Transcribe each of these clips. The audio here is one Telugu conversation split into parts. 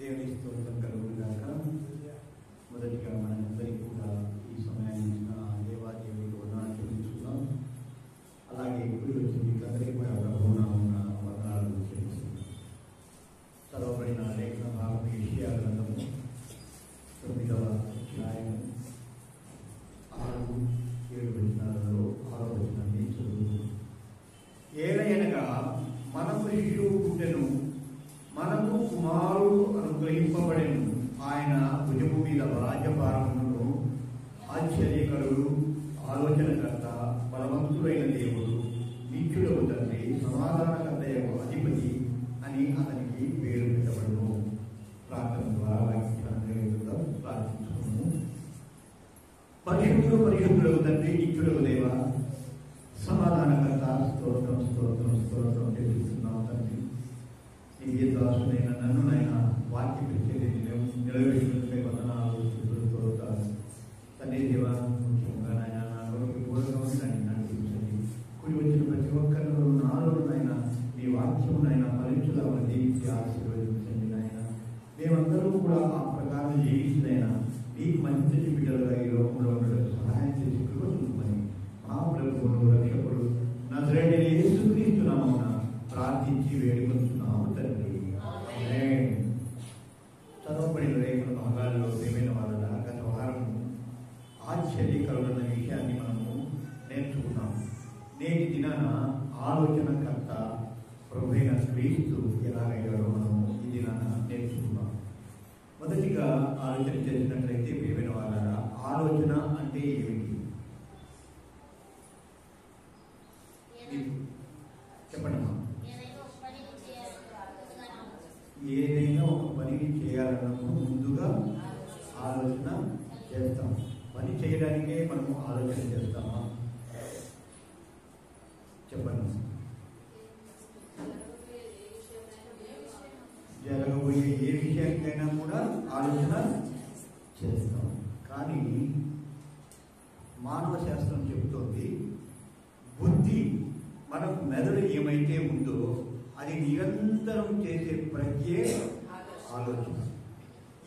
దేవుని స్తోత్రం కలుగుగాక. మొదటిగా మనందరికీ కూడా ఈ సమయాన్ని దేవాదేవుడికి వందనాలు చెల్లించుకున్నాం. అలాగే ఇప్పుడు వచ్చి మీకందరికీ కూడా ప్రభువునామమున వందనాలు చెల్లిస్తున్నాం. చదవబడిన లేఖన భాగం యెషయా గ్రంథము 9వ అధ్యాయము 6-7 వచనాలలో 6వ వచనాన్ని చదువుతున్నాం. ఏలయనగా మనకు శిశువు పుట్టెను, మనకు కుమారుడు అనుగ్రహింపబడెను. ఆయన భుజము మీద రాజ్యభారమును, ఆశ్చర్యకరుడు, ఆలోచనకర్త, బలవంతుడైన దేవుడు, నిత్యుడగు తండ్రి, సమాధానకర్తయగు అధిపతి అని అతనికి పేరు పెట్టబడును. ప్రార్థన ద్వారా ప్రార్థించుకును. పరిశుద్ధుడు పరిశుద్ధుడగు తండ్రి, నిత్యుడగు దేవ, సమాధానకర్త, స్తోత్రం స్తోత్రం స్తోత్రం చెల్లిస్తున్నాం తండ్రి. నీ దాసుడైన నన్ను నాయన వాక్య పెట్టేది నిలవేసినట్లే వందనాలు స్తోత్రాలు తండ్రి. దేవ, ముఖ్యంగా నాయన నాలోకి పూర్వకమని నన్ను నడిపించండి. కుడి వచ్చిన ప్రతి ఒక్కరిలో నాలో నాయన మీ వాక్యం నాయన ఫలించుదామని దీనికి ఆశీర్వదించండి నాయన. మేమందరూ కూడా ఆ ప్రకారం జీవించినైనా నీకు మంచి బిడ్డలుగా ఈ లోకంలో ఉండడం సహాయం చేసి కృపని మా ప్రభువును రక్షకుడు నజరేయుడైన యేసుక్రీస్తు నామమున ప్రార్థించి వేడుకొంచున్నాము తండ్రి. చదవబడిన లేఖన భాగాల్లో ప్రియమైన వాళ్ళ గత వారము ఆశ్చర్యకరుడైన విషయాన్ని మనము నేర్చుకున్నాము. నేటి దినాన ఆలోచనకర్త ప్రభువైన క్రీస్తు ఎలాగయ్యాడో మనము ఈ దినాన నేర్చుకున్నాం. మొదటిగా ఆలోచన చేసినట్లయితే ప్రియమైన వాళ్ళ ఆలోచన అంటే ఏమిటి? చెప్పండి. ఏదైనా ఒక పనిని చేయాలన్నప్పుడు ముందుగా ఆలోచన చేస్తాం. పని చేయడానికే మనము ఆలోచన చేస్తామా? చెప్పండి. జరగబోయే ఏ విషయానికైనా కూడా ఆలోచన చేస్తాం. కానీ మానవ శాస్త్రం చెబుతోంది, బుద్ధి మనకు మెదడు ఏమైతే ఉందో అది నిరంతరం చేసే ప్రక్రియ ఆలోచన.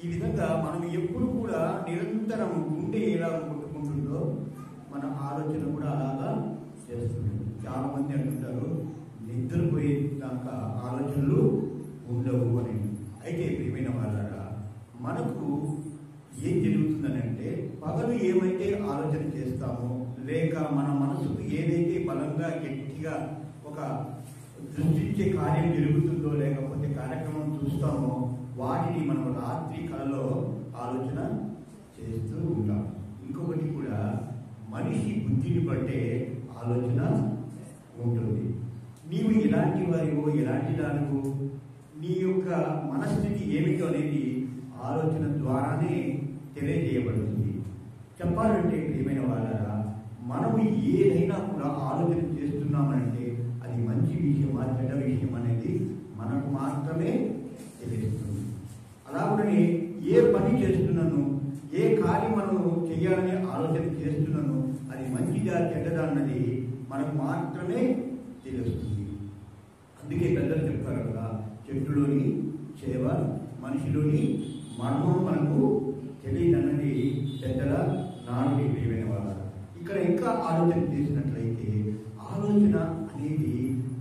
ఈ విధంగా మనం ఎప్పుడు కూడా నిరంతరం గుండె ఎలా కొట్టుకుంటుందో మన ఆలోచన కూడా అలాగా చేస్తుంది. చాలా మంది అంటుంటారు నిద్రపోయేదాకా ఆలోచనలు ఉండవు అని. అయితే ప్రియమైన వాళ్ళారా, మనకు ఏం జరుగుతుందని అంటే, పగలు ఏమైతే ఆలోచన చేస్తామో లేక మన మనసుకు ఏదైతే బలంగా గట్టిగా ఒక దృష్టించే కార్యం జరుగుతుందో లేకపోతే కార్యక్రమం చూస్తామో వాటిని మనం రాత్రి కళలో ఆలోచన చేస్తూ ఉంటాం. ఇంకొకటి కూడా మనిషి బుద్ధిని బట్టే ఆలోచన ఉంటుంది. నీవు ఎలాంటి వారివో ఎలాంటి దానివో నీ యొక్క మనస్థితి ఏమిటో అనేది ఆలోచన ద్వారానే తెలియజేయబడుతుంది. చెప్పాలంటే ప్రియమైన వాళ్ళరా, మనము ఏదైనా కూడా ఆలోచన చేస్తున్నామంటే అది మంచి విషయమా చెడ్డ విషయం అనేది మనకు మాత్రమే తెలుస్తుంది. అలాగనే ఏ పని చేస్తున్నాను, ఏ కార్యం మనం చేయాలని ఆలోచన చేస్తున్నాను అది మంచిదా చెడ్డదా అన్నది మనకు మాత్రమే తెలుస్తుంది. అందుకే పెద్దలు చెప్తారు కదా, చెట్టులోని చేవ మనిషిలోని మర్మం మనకు తెలియదన్నది పెద్దల నాలుగు ప్రియమైన వాళ్ళ. ఇక్కడ ఇంకా ఆలోచన చేసినట్లయితే ఆలోచన అనేది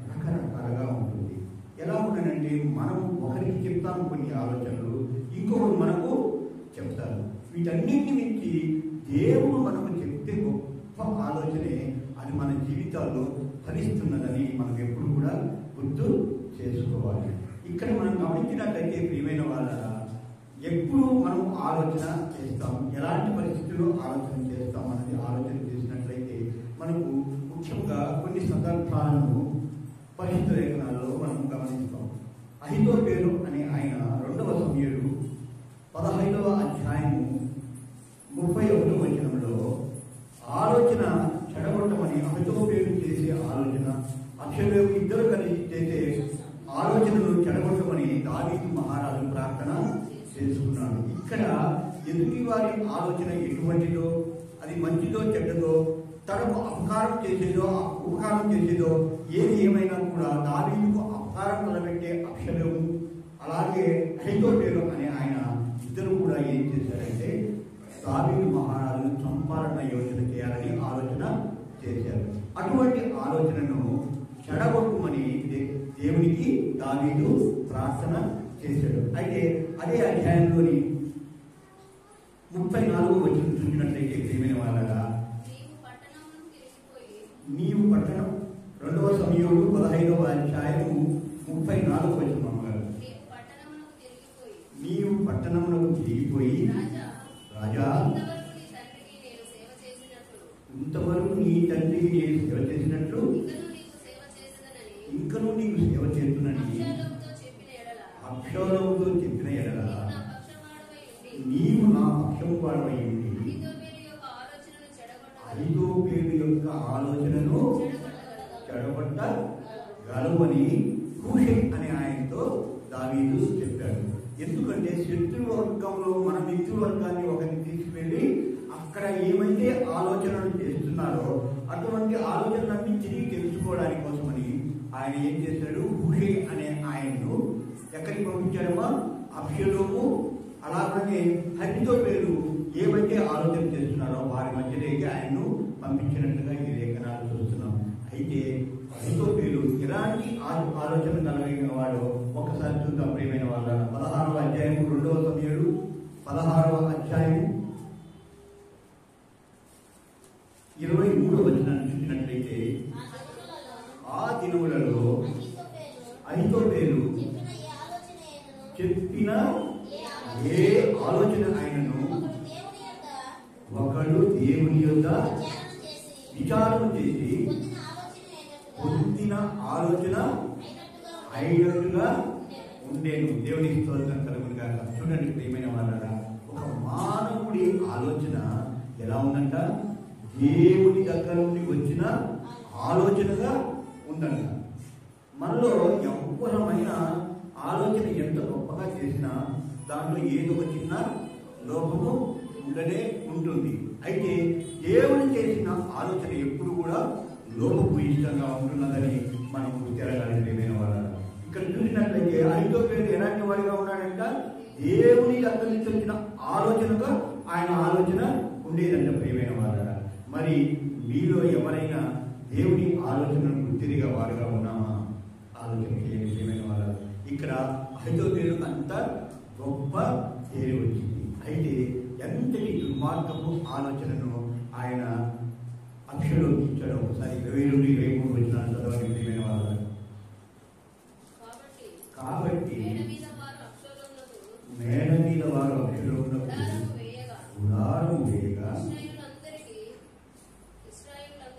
రకరకాలుగా ఉంటుంది. ఎలా ఉంటుందంటే, మనం ఒకరికి చెప్తాము కొన్ని ఆలోచనలు, ఇంకొకరు మనకు చెప్తారు. వీటన్నింటి నుంచి దేవుడు మనకు చెప్తే గొప్ప ఆలోచనే అది మన జీవితాల్లో ఫలిస్తున్నదని మనం ఎప్పుడు కూడా గుర్తు చేసుకోవాలి. ఇక్కడ మనం గమనించినట్లయితే ప్రియమైన వాళ్ళ, ఎప్పుడు మనం ఆలోచన చేస్తాం, ఎలాంటి పరిస్థితుల్లో ఆలోచన చేస్తాం అన్నది ఆలోచన చేసినట్లయితే మనకు ముఖ్యంగా కొన్ని సందర్భాలను పరిశుద్ధ లేఖనాల్లో మనం గమనిస్తాం. అహీతోఫెలు అనే ఆయన 2వ సమూయేలు 15వ అధ్యాయము 31వ వచనంలో ఆలోచన చెడగొట్టమని అహీతోఫెలు చేసే ఆలోచన, అబ్షాలోము ఇద్దరు కలిసి చేసే ఆలోచనలు చెడగొట్టమని దావీదు మహారాజు ప్రార్థన చేసుకున్నాడు. ఇక్కడ ఎదుటి వారి ఆలోచన ఎటువంటిదో, అది మంచిదో చెడ్డదో, తనకు అపకారం చేసేదో ఉపకారం చేసేదో ఏది ఏమైనా కూడా దావీదుకు అపకారం నిలబెట్టే అబ్షాలోము, అలాగే అహీతోఫెలు అనే ఆయన ఇద్దరు కూడా ఏం చేశారంటే దావీదు మహారాజును చంపాలన్న యోచన చేయాలని ఆలోచన చేశారు. అటువంటి ఆలోచనను చెడగొట్టుమని దేవునికి దావీదు ప్రార్థన చేశాడు. అయితే అదే అధ్యాయంలోని 34వ వచనం చూసినట్లయితే ప్రియమైన వాళ్ళగా, నీవు పట్టణం 2వ సమూయేలు 15వ అధ్యాయము 34వ వచనం అమ్మగారు, నీవు పట్టణమునకు తిరిగిపోయి రాజా ఇంతవరకు నీ తండ్రికి నేను సేవ చేసినట్లు ఇంకనూ నీకు సేవ చేస్తున్నని అక్షరంతో చెప్పిన ఎడల నీవు నా పక్షము వాడవై ఉండి అహీతోఫెలు యొక్క ఆలోచనను చెడగొట్టగలవని హూషై అనే ఆయనతో దావీదు చెప్పాడు. ఎందుకంటే శత్రువర్గంలో మన మిత్రువర్గాన్ని ఒకరిని తీసుకువెళ్ళి అక్కడ ఏమైతే ఆలోచనలు చేస్తున్నారో అటువంటి ఆలోచనలన్నీ తిరిగి తెలుసుకోవడానికి కోసమని ఆయన ఏం చేశాడు, హూషై అనే ఆయన్ను ఎక్కడికి పంపించాడమ్మా, అబ్షలోము అలాగనే అహీతోఫెలు ఏవైతే ఆలోచన చేస్తున్నారో వారి మధ్యలోకి ఆయన్ను పంపించినట్లుగా ఈ లేఖనాలు చూస్తున్నాం. అయితే అహీతోఫెలు ఎలాంటి ఆలోచన కలిగిన వాడో ఒకసారి చూద్దాం ప్రియమైన వాళ్ళ. 16వ అధ్యాయం 2వ సమూయేలు 16వ అధ్యాయం 23వ వచనాన్ని చూసినట్లయితే, ఆ దినములలో అహీతోఫెలు చెప్పిన ఏ ఆలోచన ఆయనను ఒకడు దేవుని యొద్ద విచారణ చేసి పొందిన ఆలోచన అయినట్టుగా ఉండేను. దేవుని స్తోత్రం కలుగునుగా. చూడండి ప్రియమైన వాళ్ళరా, ఒక మానవుడి ఆలోచన ఎలా ఉందంట, దేవుని దగ్గర నుండి వచ్చిన ఆలోచనగా ఉందంట. మనలో ఎవరమైన ఆలోచన ఎంత గొప్పగా చేసినా దాంట్లో ఏదో ఒక చిన్న లోపము ఉండనే ఉంటుంది. అయితే దేవుడు చేసిన ఆలోచన ఎప్పుడు కూడా లోపభూయిష్టంగా ఉంటున్నదని మనం గుర్తిరగాలి ప్రియమైన వాళ్ళ. ఇక్కడ చూసినట్లయితే అహీతోఫెలు ఎలాంటి వాడిగా ఉన్నాడంట, దేవుని దగ్గర నుంచి వచ్చిన ఆలోచనగా ఆయన ఆలోచన ఉండేదంట ప్రియమైన వాళ్ళ. మరి మీలో ఎవరైనా దేవుని ఆలోచనను గుర్తిరిగా వారుగా ఉన్నామా? ఆలోచన చేయండి ప్రియమైన వాళ్ళ. ఇక్కడ అహీతోఫెలు అంత గొప్ప పేరు వచ్చింది. అయితే ఎంతటి దుర్మార్గపు ఆలోచనను ఆయన అక్షలోకి ఇచ్చాడు. ఒకసారి 22-23 వచనాలు చదవాలి ప్రియమైన వాళ్ళ. కాబట్టి మేడ మీద వారు అక్షలోమునకు గుడారం వేయగా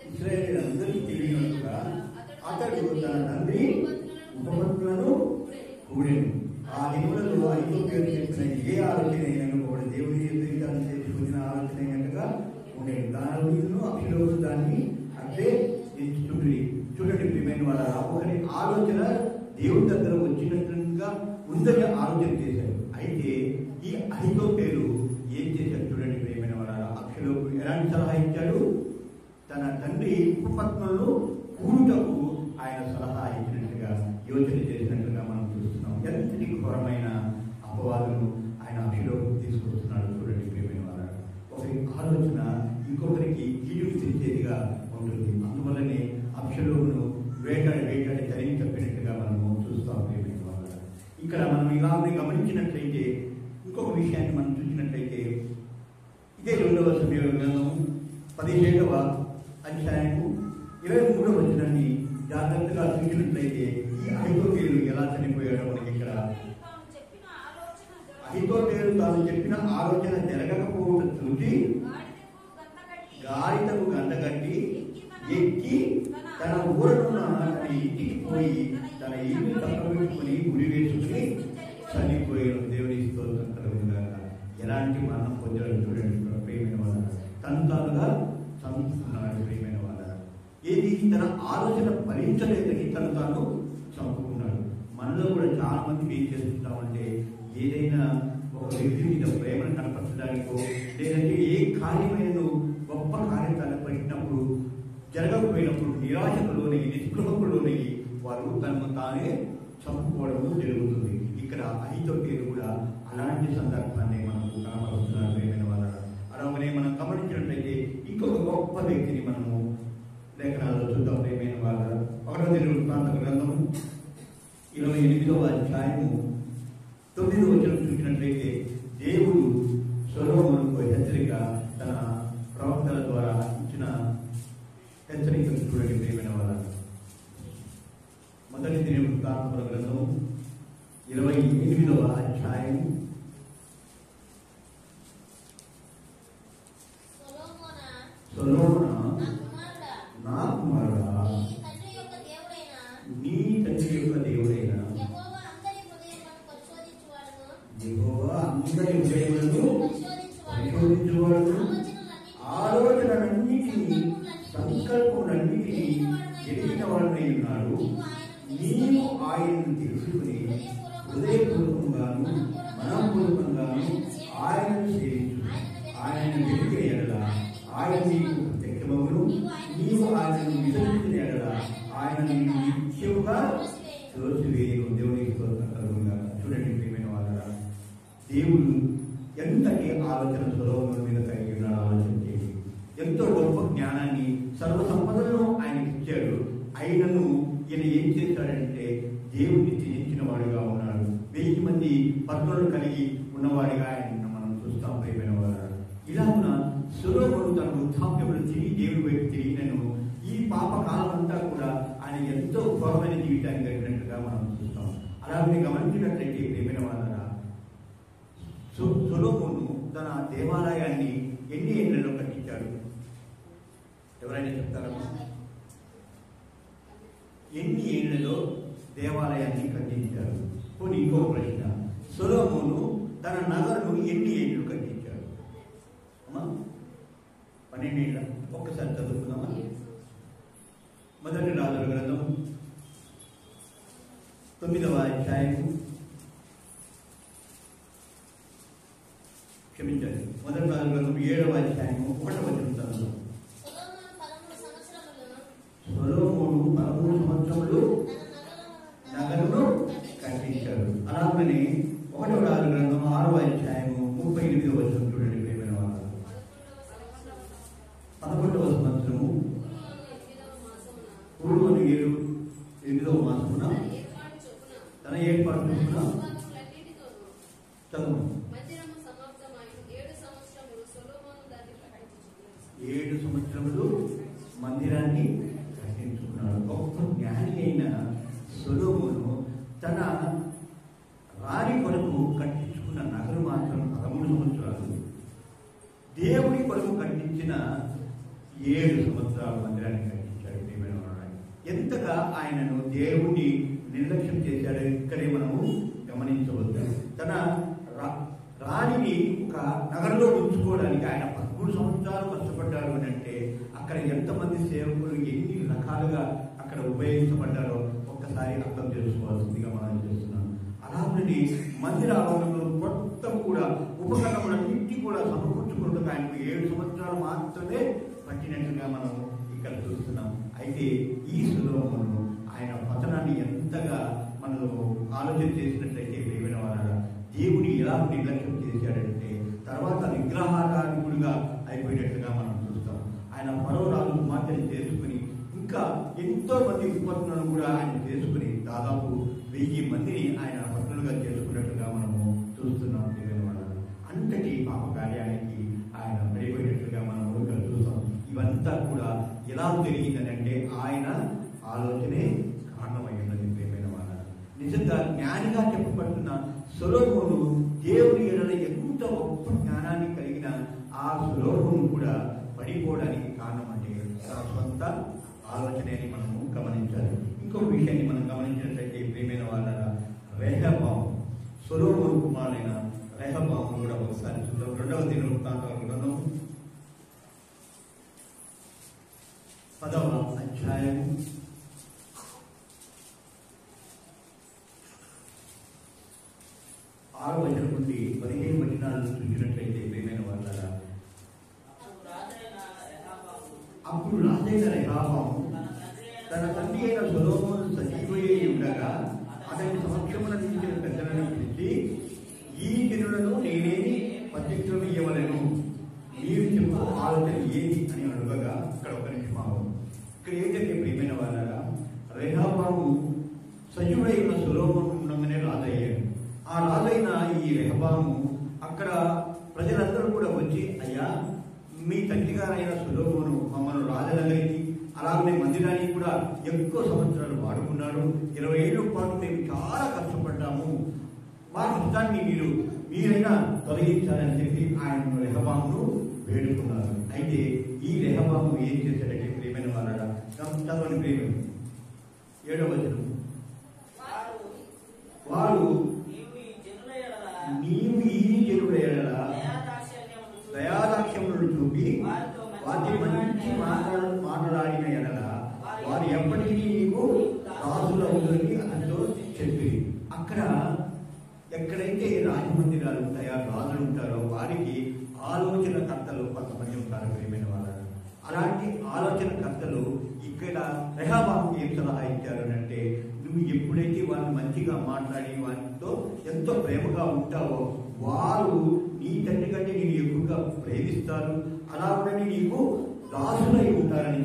ఇశ్రాయేలీయులందరికీ తెలియనట్టుగా అతడు తన తండ్రి ఉపపత్తులను కూడెను. ఆ దినములలో అహీతోఫెలు చెప్పిన ఏ ఆలోచన అయినను ఒకటి దేవుని ఎదురుగాను చేసుకున్న ఆలోచన అయినట్టుగా ఉండేది. దానిను అక్షలోము దాన్ని అంటే ఎంచుతుంది. చూడండి ప్రియమైన వాళ్ళ, ఒకరి ఆలోచన దేవుని దగ్గర వచ్చినట్లుగా ఉందని ఆలోచన చేశారు. అయితే ఈ అహీతోఫెలు ఏం చేశారు చూడండి ప్రియమైన వాళ్ళ, అక్షలోము ఎలాంటి సలహా ఇచ్చాడు, తన తండ్రి ఉపపత్నులను కూడుటకు ఆయన సలహా ఇచ్చినట్టుగా యోచన చేసినట్టుగా మనం చూస్తున్నాం. ఎంతటి ఘోరమైన అపవాదును ఆయన అక్షలోకి తీసుకొస్తున్నాడు చూడండి ప్రియమైన వాళ్ళ. ఒకరి ఆలోచన ఇంకొకరికి కీడు తెచ్చేదిగా ఉంటుంది. అందువల్లనే అక్షలోమును వేటాడి తరిగి తప్పినట్టుగా మనము చూస్తాం ప్రియమైన వాళ్ళ. ఇక్కడ మనం ఇలాగే గమనించినట్లయితే ఇంకొక విషయాన్ని మనం చూసినట్లయితే ఇదే 2వ సమూయేలు గ్రంథం 17వ అధ్యాయము 23వ వచనాన్ని జాగ్రత్తగా చూసినట్లయితే ఈ అహీతోఫెలు ఎలా చనిపోయాడో మనకి ఇక్కడ అహీతోఫెలు తాను చెప్పిన ఆలోచన జరగకపోవడం చూసి గాడిదకు గంటగట్టి ఎక్కి తన ఊరనున్న తన ఇంటికి పోయి తన ఇల్లు తప్పబెట్టుకుని గురి వేసుకుని చనిపోయాడు. దేవుని స్తోత్రం కలుగునుగాక. ఎలాంటి మరణం పొందాడు చూడండి ప్రియమైన వాళ్ళ. తను తానుగా చంపుకున్నాడు ప్రియమైన వాళ్ళ. ఏది తన ఆలోచన భరించలేదని తను తాను చంపుకున్నాడు. మనలో కూడా చాలా మంది ఏం చేస్తుంటామంటే ఏదైనా ఒక వ్యక్తి మీద ప్రేమను కనపరచడానికో లేదంటే ఏ కార్యమైన గొప్ప కార్యం తలపెట్టినప్పుడు జరగకపోయినప్పుడు నిరాశకు లోనయ్యి నిస్పృహకు లోనయ్యి వారు తనను తానే చంపుకోవడం జరుగుతుంది. ఇక్కడ అహితోపేలు కూడా అలాంటి సందర్భాన్ని మనకు కనపరుస్తున్నారు ప్రియమైన వాళ్ళ. అలాగనే మనం గమనించినట్లయితే ఇంకొక గొప్ప వ్యక్తిని మనము లేఖనాల్లో చూద్దాం ప్రియమైన వాళ్ళ. 1వ దినవృత్తాంత గ్రంథము 28వ అధ్యాయము 9వ వచనం చూసినట్లయితే దేవుడు సొలొమోనుకు హెచ్చరిక తన ప్రవక్తల ద్వారా ఇచ్చిన హెచ్చరికలు చూడండి ప్రియమైన వాళ్ళ. 1వ దినవృత్తాంత గ్రంథము 28వ అధ్యాయం సొలొమోనా నా కుమారుడా నీ తండ్రి యొక్క దేవుడైన యెహోవా అందరి హృదయములను పరిశోధించువాడు, ఆలోచనలన్నిటినీ సంకల్పములన్నిటినీ ఎరిగిన వాడై ఉన్నాడు. నీవు ఆయనను తెలుసుకుని హృదయపూర్వకంగాను మనపూర్వకంగాను ఆయనను సేవించు. ఆయన వెతికిన ఎడల ఆయన నీకు ప్రత్యక్షమగును. నీవు ఆయనను విసర్జించిన ఎడల ఆయన నీకు నిత్యముగా తోసివేయును. దేవునికి స్తోత్రం కలుగునుగాక. చూడండి ప్రియమైన వాళ్ళ, దేవుడు ఎంతటి ఆలోచన సొలొమోను మీద కలిగి ఉన్నాడు ఆలోచన చేసి. ఎంతో గొప్ప జ్ఞానాన్ని సర్వ సంపదలను ఆయనకి ఇచ్చాడు. ఆయనను ఈయన ఏం చేశాడంటే దేవుడిని త్యజించిన వాడుగా ఉన్నాడు. 1000 మంది పత్నులను కలిగి ఉన్నవాడిగా ఆయన మనం చూస్తాం ప్రియమైన వారు. ఇలాగున సొలొమోను తన వృద్ధాప్యములు తిరిగి దేవుడి వైపు తిరిగినను ఈ పాపకాలం అంతా కూడా ఆయన ఎంతో ఘోరమైన జీవితాన్ని గడిపినట్టుగా మనం చూస్తాం. అలాగే గమనించినట్లయితే ప్రియమైన వాళ్ళ, సొలొమోను తన దేవాలయాన్ని ఎన్ని ఏళ్లలో కట్టించాడు? ఎవరైనా చెప్తారమ్మా? ఎన్ని ఏళ్లలో దేవాలయాన్ని కట్టించారు? కొన్ని ఇంకో ప్రశ్న, సొలొమోను తన నగరును ఎన్ని ఏళ్ళు కట్టించాడు? అమ్మా 12 ఏళ్ళ. ఒక్కసారి చదువుకుందామా? 1వ రాజుల గ్రంథం 9వ అధ్యాయము, క్షమించాలి, 1వ రాజుల గ్రంథం 7వ అధ్యాయము 1వ వచనం చదువు. సొలొమోను 13 సంవత్సరములు నగరును కట్టించాడు. అలాగనే 1వ రాజుల గ్రంథం 6వ అధ్యాయము 38వ వచనం చూడండి ప్రియమైన వాళ్ళు. 11వ సంవత్సరము పూర్వము 8వ మాసమున తన ఏర్పాటు చొప్పున చదువు 7 సంవత్సరములు మందిరాన్ని కట్టించుకున్నాడు. గొప్ప జ్ఞాని అయిన సొలొమోను తన రాణి కొరకు కట్టించుకున్న నగరు మాత్రం 13 సంవత్సరాలు. దేవుడి కొరకు కట్టించిన 7 సంవత్సరాలు మందిరాన్ని కట్టించాడు. ఎంతగా ఆయనను దేవుణ్ణి నిర్లక్ష్యం చేశాడు ఇక్కడే మనము గమనించవద్దు. తన రాణిని ఒక నగరంలో ఉంచుకోవడానికి ఆయన 13 సంవత్సరాలు కష్టపడ్డారు అని అంటే అక్కడ ఎంతమంది సేవకులు ఎన్ని రకాలుగా అక్కడ ఉపయోగించబడ్డారో ఒక్కసారి అర్థం చేసుకోవాల్సిందిగా మనం చేస్తున్నాం. అలాంటి మందిర ఆవరణలో మొత్తం కూడా ఉపకరణములన్నింటి కూడా సమకూర్చుకుంటూ ఆయనకు 7 సంవత్సరాలు మాత్రమే పట్టినట్టుగా మనం ఇక్కడ చూస్తున్నాం. అయితే ఈ సొలొమోను ఆయన పతనాన్ని ఎంతగా మనం ఆలోచన చేసినట్లయితే ప్రియమైన వాళ్ళ, దేవుని ఎలా నిర్లక్ష్యం చేశాడంటే తర్వాత విగ్రహారాధికుడిగా అయిపోయినట్టుగా మనం చూస్తాం. ఆయన ఫరో రాజు కుమార్తెను చేసుకుని ఇంకా ఎంతో మంది ఉపపత్నులను కూడా ఆయన చేసుకుని దాదాపు 1000 మందిని ఆయన పత్నులుగా చేసుకున్నట్టుగా మనము చూస్తున్నాం. అంతటి పాప కార్యానికి ఆయన పడిపోయినట్టుగా మనం ఇక్కడ చూస్తాం. ఇవంతా కూడా ఎలా జరిగిందని అంటే ఆయన ఆలోచనే కారణమై ఉన్నది ప్రియమైన వాళ్ళ. నిజంగా జ్ఞానిగా చెప్పబడుతున్న సొలొమోను దేవుని ఎడల ఎంత గొప్ప జ్ఞానాన్ని కలిగిన ఆ సొలొమోను కూడా పడిపోవడానికి కారణం అంటే తన సొంత ఆలోచనే మనము గమనించాలి. ఇంకొక విషయాన్ని మనం గమనించినట్లయితే ప్రియమైన వాళ్ళ, రెహబాము సొలొమోను కుమారుడైన రెహబాము కూడా ఒకసారి చూద్దాం. 2వ దినవృత్తాంతాల గ్రంథం 10వ అధ్యాయం 6వ వచనం నుండి 15 వచనాలను చూసినట్లయితే ప్రియమైన వాళ్ళ, అప్పుడు రాజైన రెహబాము తన తండ్రి అయిన సొలొమోను సజీవయ్యి ఉండగా అతని సమక్షమున నిలిచిన పెద్దలను పిలిచి, ఈ జనులను నేనేమి పత్రికలు ఇవ్వలేను, మీరు చెప్పు ఆలోచన ఏది అని అడగగా, ఇక్కడ ఒక నిమిషం ఇక్కడ ఏంటంటే ప్రియమైన వాళ్ళగా, రెహబాము సజీవుడైన సొలొమోను ఉండగానే రాజయ్యాడు. ఆ రాజైన ఈ రెహబాము అక్కడ ప్రజలందరూ కూడా వచ్చి, అయ్యా మీ తండ్రి గారైన సొలొమోను మమ్మల్ని రాజనగరికి అలాగే మందిరానికి కూడా ఎక్కువ సంవత్సరాలు వాడుకున్నాడు. 20 ఏళ్ళ పాటు మేము చాలా కష్టపడ్డాము, మా కష్టాన్ని మీరైనా తొలగించాలని చెప్పి ఆయన రెహబామును వేడుకున్నారు. అయితే ఈ రెహబాము ఏం చేశాడంటే ప్రియమైన వాళ్ళ చదవని ప్రేమ 7వ వచనం, వారు నీవు ఈ జనుల ఎడల దయాదాక్ష్యములను చూపి వాటి మంచి మాట్లాడిన ఎడల వారు ఎప్పటికీ నీకు రాజులవులని అతనితో చెప్పి, అక్కడ ఎక్కడైతే రాజమందిరాలు ఉంటాయో రాజులు ఉంటారో వారికి ఆలోచనకర్తలు కొంతమంది ఉంటారు ప్రియమైన వాళ్ళు. అలాంటి ఆలోచనకర్తలు ఇక్కడ రెహబాముకి ఏం సలహా ఇచ్చారు అంటే, నువ్వు ఎప్పుడైతే వారిని మంచిగా మాట్లాడి వారితో ఎంతో ప్రేమగా ఉంటావో వారు నీ తండ్రి కంటే నేను ఎక్కువగా ప్రేమిస్తారు, అలాగని నీకు రాజులై ఉంటారని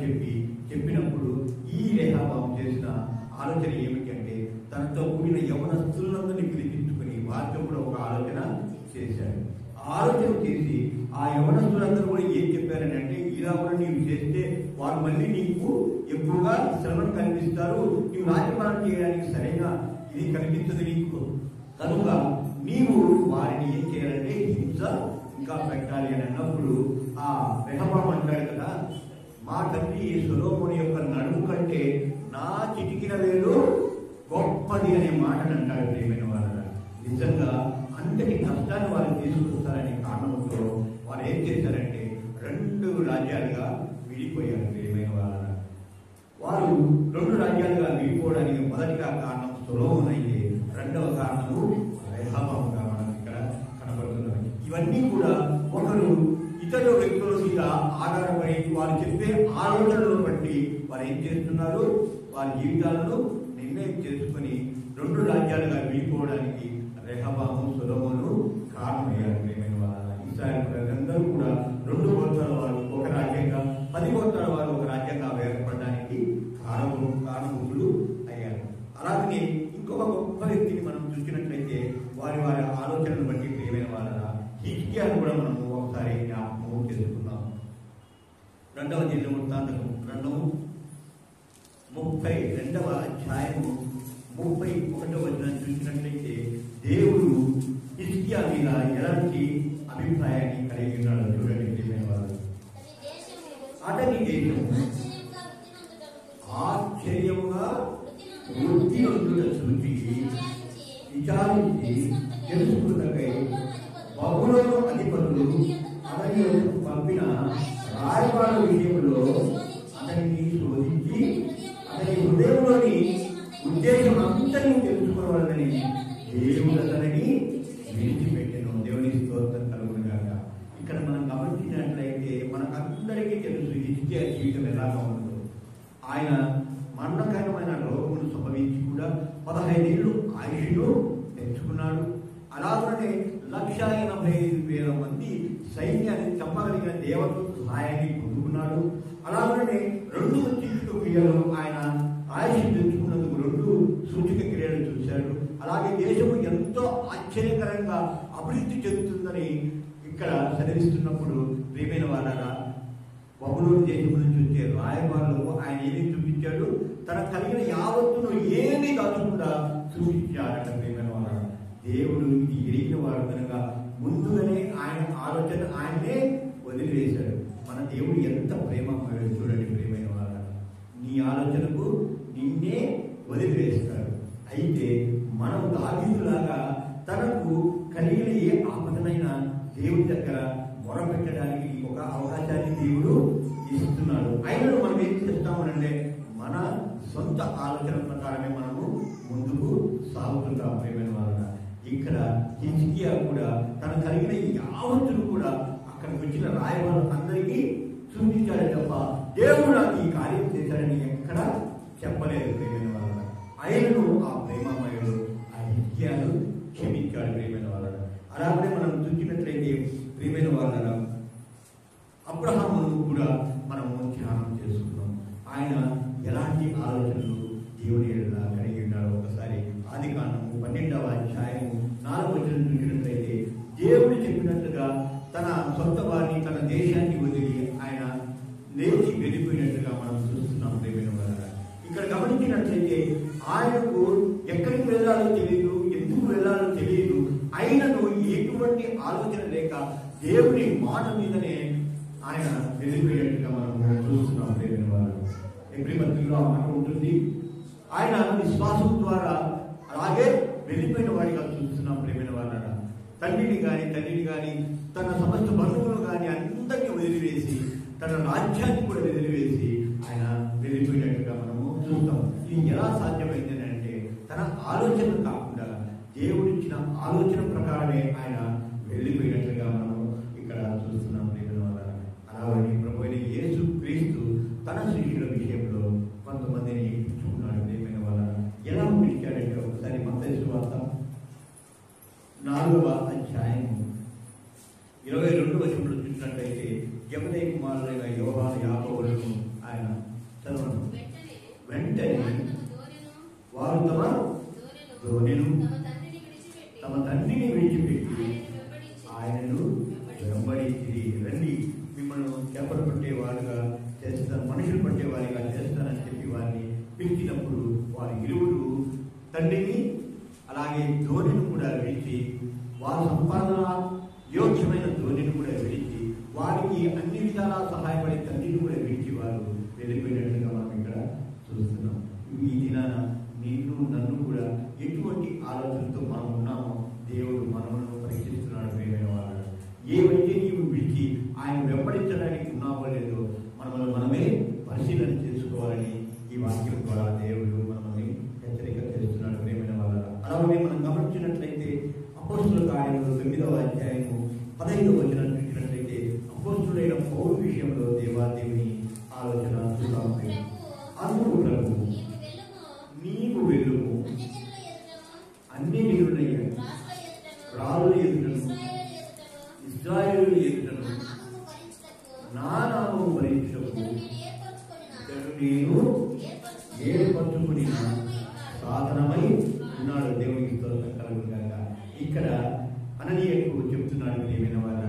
చెప్పినప్పుడు ఈ రెహబాము చేసిన ఆలోచన ఏమిటంటే, తనతో కూడిన యవనస్తులందరినీ పిలిపించుకుని వారితో కూడా ఒక ఆలోచన చేశాడు. ఆలోచన చేసి ఆ యవనస్తులందరూ కూడా ఏం చెప్పారని అంటే, ఇలా కూడా నీవు చేస్తే వారు మళ్ళీ నీకు ఎక్కువగా శ్రమను కల్పిస్తారు, నీవు రాజపాలన చేయడానికి సరైన ఇది కనిపిస్తుంది నీకు, కనుక నీవు వారిని ఏం చేయాలంటే హింస ఇంకా పెట్టాలి అని అన్నప్పుడు ఆ రెహబాము అంటాడు కదా, మా తండ్రి సొలొమోను యొక్క నడుము కంటే నా చిటికిన వేలు గొప్పది అనే మాటను అంటాడు ప్రియమైన వాళ్ళ. నిజంగా అంతటి కష్టాన్ని వారు తీసుకొస్తారనే కారణంతో వారు ఏం చేశారంటే 2 రాజ్యాలుగా విడిపోయారు ప్రియమైన వాళ్ళ. వారు 2 రాజ్యాలుగా విడిపోవడానికి మొదటిగా కారణం సొలొమోను అయితే, రెండవ కారణము రెహబాముగా మనం ఇక్కడ కనబడుతున్నారు. ఇవన్నీ కూడా ఒకరు ఇతర వ్యక్తుల మీద ఆధారపడి వారు చెప్పే ఆలోచనలను బట్టి వారు ఏం చేస్తున్నారు, వారి జీవితాలను నిర్ణయం చేసుకుని 2 రాజ్యాలుగా విడిపోవడానికి రెహబాము సొలొమోను కారణమయ్యారు ప్రియమైన వాళ్ళ. ఇశ్రాయేలు ప్రజలందరూ కూడా 2 గోత్రాల వారు ఒక రాజ్యంగా, 10 గోత్రాల వారు ఒక రాజ్యంగా ఏర్పడడానికి కారణములు అయ్యారు. అలాగే ఇంకొక గొప్ప వ్యక్తిని మనం చూసినట్లయితే వారి ఆలోచనను బట్టి ప్రియమైన వాళ్ళ హిజ్కియాను కూడా మనము ఒకసారి జ్ఞాపకం చేసుకున్నాం. 2వ దినవృత్తాంతము గ్రంథము 32వ అధ్యాయము 31వ వచనం చూసినట్లయితే దేవుడు హిజ్కియా మీద ఎలాంటి అభిప్రాయాన్ని కలిగి ఉన్నాడో చూడండి ప్రియమైన వాళ్ళు. అతని దేశము ఆశ్చర్యముగా వృద్ధి నొందుట చూచి విచారించి తెలుసుకున్నకై బబులోను అధిపతులు అతని పంపిన రాయబార విషయంలో అతనిని శోధించి అతని హృదయంలోని ఉద్దేశం అంతని తెలుసుకోవాలని దేవుడు అతనిని విడిచిపెట్టాను. దేవుని స్తోత్రం కలుగునుగాక. ఇక్కడ మనం గమనించినట్లయితే మనకందరికీ తెలుసు హిజ్కియా జీవితం ఎలాగా ఉందో. ఆయన మరణకరమైన రోగమును సంభవించి కూడా 15 ఏళ్ళు ఆయుష్ను తెచ్చుకున్నాడు. అలాగనే 1,85,000 మంది సైన్యాన్ని చంపగలిగిన దేవతల సహాయాన్ని పొందుకున్నాడు. అలాగనే 2 సూచక క్రియలు ఆయన ఆయుష్ తెచ్చుకున్నందుకు 2 సూచక క్రియలు చూశాడు. అలాగే దేశము ఎంతో ఆశ్చర్యకరంగా అభివృద్ధి చెందుతుందని ఇక్కడ చదివిస్తున్నప్పుడు ప్రియమైన వాళ్ళగా బబులోను దేశం నుంచి వచ్చే రాయబారులకు ఆయన ఏమి చూపించాడు, తన కలిగిన యావత్తును ఏమీ దాచకుండా చూపించాడట ప్రియమైన వాళ్ళ. దేవుడు ఇది ఎరిగిన వాడు కనుక ముందుగానే ఆయన ఆలోచన ఆయనే వదిలివేశాడు. మన దేవుడు ఎంత ప్రేమమయుడు చూడండి ప్రియమైన వాళ్ళ. నీ ఆలోచనకు నిన్నే వదిలివేస్తాడు. అయితే మనం దావీదులాగా తనకు కలిగిన ఏ ఆపదనైనా దేవుడి దగ్గర మొరపెట్టడానికి ఒక అవకాశాన్ని దేవుడు ఇస్తున్నాడు. అయినను మనం ఏం చేస్తామనంటే మన సొంత ఆలోచన ప్రకారమే మనము ముందుకు సాగుతుంటాం ప్రియమైన వాళ్ళ. ఇక్కడ హిజ్కియా కూడా తన కలిగిన యావత్తును కూడా అక్కడికి వచ్చిన రాయబారు అందరికీ చూపించాడే తప్ప దేవుడు నాకు ఈ కార్యం చేశాడని ఎక్కడ చెప్పలేదు ప్రియమైన వాళ్ళ. ఆయనను ఆ ప్రేమమయుడు హిజ్కియాను క్షమించాడు ప్రియమైన వాళ్ళ. అలాగే మనం చూసినట్లయితే ప్రియమైన వాళ్ళ అబ్రహామును కూడా మనము ధ్యానం చేసుకున్నాం. ఆయన ఎలాంటి ఆలోచనలు దేవుని ఎడల కలిగి ఉన్నాడో ఒకసారి ఆదికాండము 12వ అధ్యాయము 4వ వచనం చూసినట్లయితే దేవుడు చెప్పినట్లుగా తన సొంత వారిని తన దేశాన్ని వదిలి ఆయన లేచి వెళ్ళిపోయినట్టుగా మనం చూస్తున్నాం ప్రియమైన వాళ్ళ. ఇక్కడ గమనించినట్లయితే ఆయనకు ఎక్కడికి వెళ్ళాలో తెలియదు, ఎందుకు వెళ్ళాలో తెలియదు. ఆయనను ఎటువంటి ఆలోచన లేక దేవుని మాట మీదనే ఆయన వెళ్ళిపోయినట్టుగా మనం చూస్తున్నాం ప్రియమైన వారు. ఎబ్రీ పత్రికలో ఆ మాట ఉంటుంది. ఆయన విశ్వాసం ద్వారా అలాగే వెళ్ళిపోయిన వాడిగా చూస్తున్నాం ప్రియమైన వాళ్ళ. తల్లిని కానీ తన సమస్త బంధువులు కానీ అందరినీ వదిలివేసి తన రాజ్యాన్ని కూడా వదిలివేసి ఆయన వెళ్ళిపోయినట్టుగా మనము చూస్తాం. ఇది ఎలా సాధ్యమైంది అంటే తన ఆలోచన కాకుండా దేవుడిచ్చిన ఆలోచన ప్రకారమే ఆయన వెళ్ళిపోయినట్లుగా మనం ఇక్కడ చూస్తున్నాం ప్రియమైన వాళ్ళ. అలాగే ప్రభువైన యేసు క్రీస్తు తన శిష్యుల విషయంలో కొంతమందిని ఎంచుకున్నాడు ప్రియమైన వాళ్ళ. ఎలా పిలిచాడంటే ఒకసారి మత్తయి సువార్త 4వ అధ్యాయము 22వ వచనంలో చూసినట్లయితే జెబెదయి కుమారులైన యోహాను యాకోబులను ఆయన చదవను. వెంటనే వారు తమ ధోనిను తమ తండ్రిని విడిచిపెట్టి ఆయనను వెంబడించిరి. రండి మిమ్మల్ని చేపలు పట్టేవారుగా చేస్తాను, మనుషులు పట్టేవారిగా చేస్తానని చెప్పి వారిని పిలిచినప్పుడు వారి ఇరువురు తండ్రిని అలాగే ధోనిని కూడా విడిచి వారి సంపాదన యోగ్యమైన ధోనిని కూడా విడిచి వారికి అన్ని విధాలా సహాయపడే తండ్రిని కూడా విడిచి వారు వెళ్ళిపోయినట్టుగా మనం ఇక్కడ చూస్తున్నాం. ఈ దినాన నిన్ను నన్ను కూడా ఎటువంటి ఆలోచనతో మనం ఉన్నామో దేవుడు మనల్ని పరీక్షిస్తున్నాడు ప్రియమైన వాళ్ళు. ఏవైతే నీవు విడిచి ఆయన వెంబడించడానికి ఉన్నావో లేదో మనమే పరిశీలన చేసుకోవాలని ఈ వాక్యం ద్వారా దేవుడు మనల్ని హెచ్చరిక చేస్తున్నాడు ప్రియమైన వాళ్ళ. అలాగే మనం గమనించినట్లయితే అపోస్తుల కార్యములు 9వ అధ్యాయము 15వ వచనం చూసినట్లయితే అపోస్తులైన పౌలు విషయంలో దేవాదేవుని ఆలోచన చూస్తాం. అందుకు ప్రభు నీవు వెళ్ళుము, అన్ని రాళ్ళ ఎదుటను ఇశ్రాయేలు ఎదుటను నా నామము భరించుటకు నేను ఏర్పరచుకుని సాధనమై ఉన్నాడు. దేవునికి స్తోత్రం కలుగుగాక. ఇక్కడ అననీయకు చెప్తున్నాడు ప్రియమైన వాళ్ళ,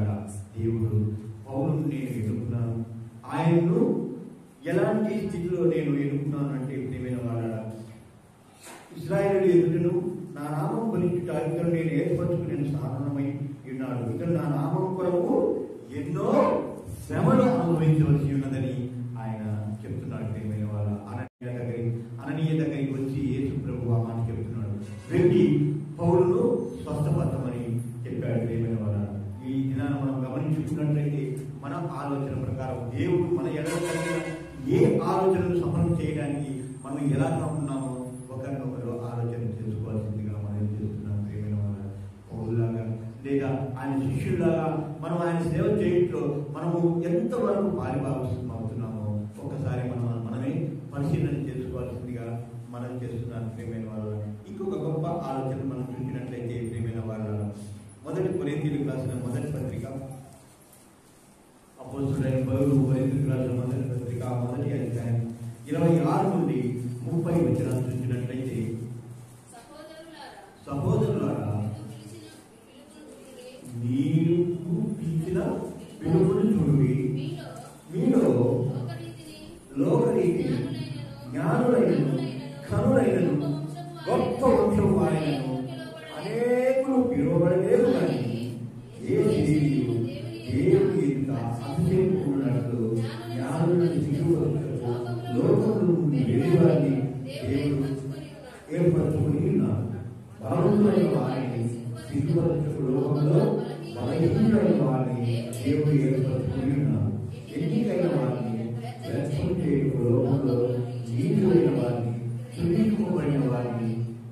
దేవుడు పౌలును నేను ఎన్నుకున్నాను. ఆయన్ను ఎలాంటి స్థితిలో నేను ఎన్నుకున్నాను అంటే ప్రియమైన వాళ్ళ, ఇశ్రాయేలు ఎదుటను నా నామం భరించుట ఇక్కడ నేను ఏర్పరచుకుని సాధనమై ఉన్నాడు. ఇక్కడ నా నామం కొరకు ఎన్నో శ్రమలు అనుభవించవలసి ఉన్నదని ఆయన చెప్తున్నాడు ప్రియమైన వాళ్ళ. అననీయ దగ్గరికి వచ్చి యేసు ప్రభు ఆ మాట చెప్తున్నాడు. వెళ్ళి పౌలును స్వస్థపరచమని చెప్పాడు ప్రియమైన వాళ్ళ. ఈ దినాన మనం గమనించుకున్నట్లయితే మన ఆలోచన ప్రకారం దేవుడు మన ఎడల కలిగిన ఏ ఆలోచనలు సఫలం చేయడానికి మనం ఎలాగా ఉన్నామో ఒకరినొకరు ఆలోచన చేసుకోవాల్సిందిగా మనం చేస్తున్నాం ప్రియమైన వాళ్ళ. పౌరులాగా లేదా ఆయన శిష్యులాగా మనం ఆయన సేవ చేయట్లో మనము ఎంతవరకు పాలిభాగస్తున్నామో ఒకసారి మనమే పరిశీలన చేసుకోవాల్సిందిగా మనం చేస్తున్నాం ప్రియమైన వాళ్ళ. ఇంకొక గొప్ప ఆలోచన మనం చూసినట్లయితే ప్రియమైన వాళ్ళ, మొదటి కొరింథీయులకు రాసిన మొదటి పత్రిక అపోస్తలుడైన పౌలు కొరింథీయులకు రాసిన మొదటి పత్రిక మొదటి అధ్యాయం 26 నుండి 30 వచనాలు చూసినట్లయితే సహోదరులారా మీరు పిలిచిన పిలుపును చూడుడి, మీలో లోకరీతిని జ్ఞానులైనను కనులైనను గొప్ప వంశం వారైనను అనేకులు పిలువబడలేదు. కానీ ఏ శరీరు దేవుని ఎదుట అతిశయపడినట్లు జ్ఞానులను సిగ్గుపరచుటకు లోకముల నుండి వెలుగువారిని దేవుడు ఏర్పరచుకుని ఉన్నారు. బలవంతులైన వారిని సిగ్గుపరచుటకు లోకంలో బలహీనులైన వారిని దేవుడు ఏర్పరచుకుని ఉన్నారు. ఎన్నికైన వారిని వ్యర్థం చేయటకు లోకంలో నీతులైన వారిని సునీతింపబడిన వారిని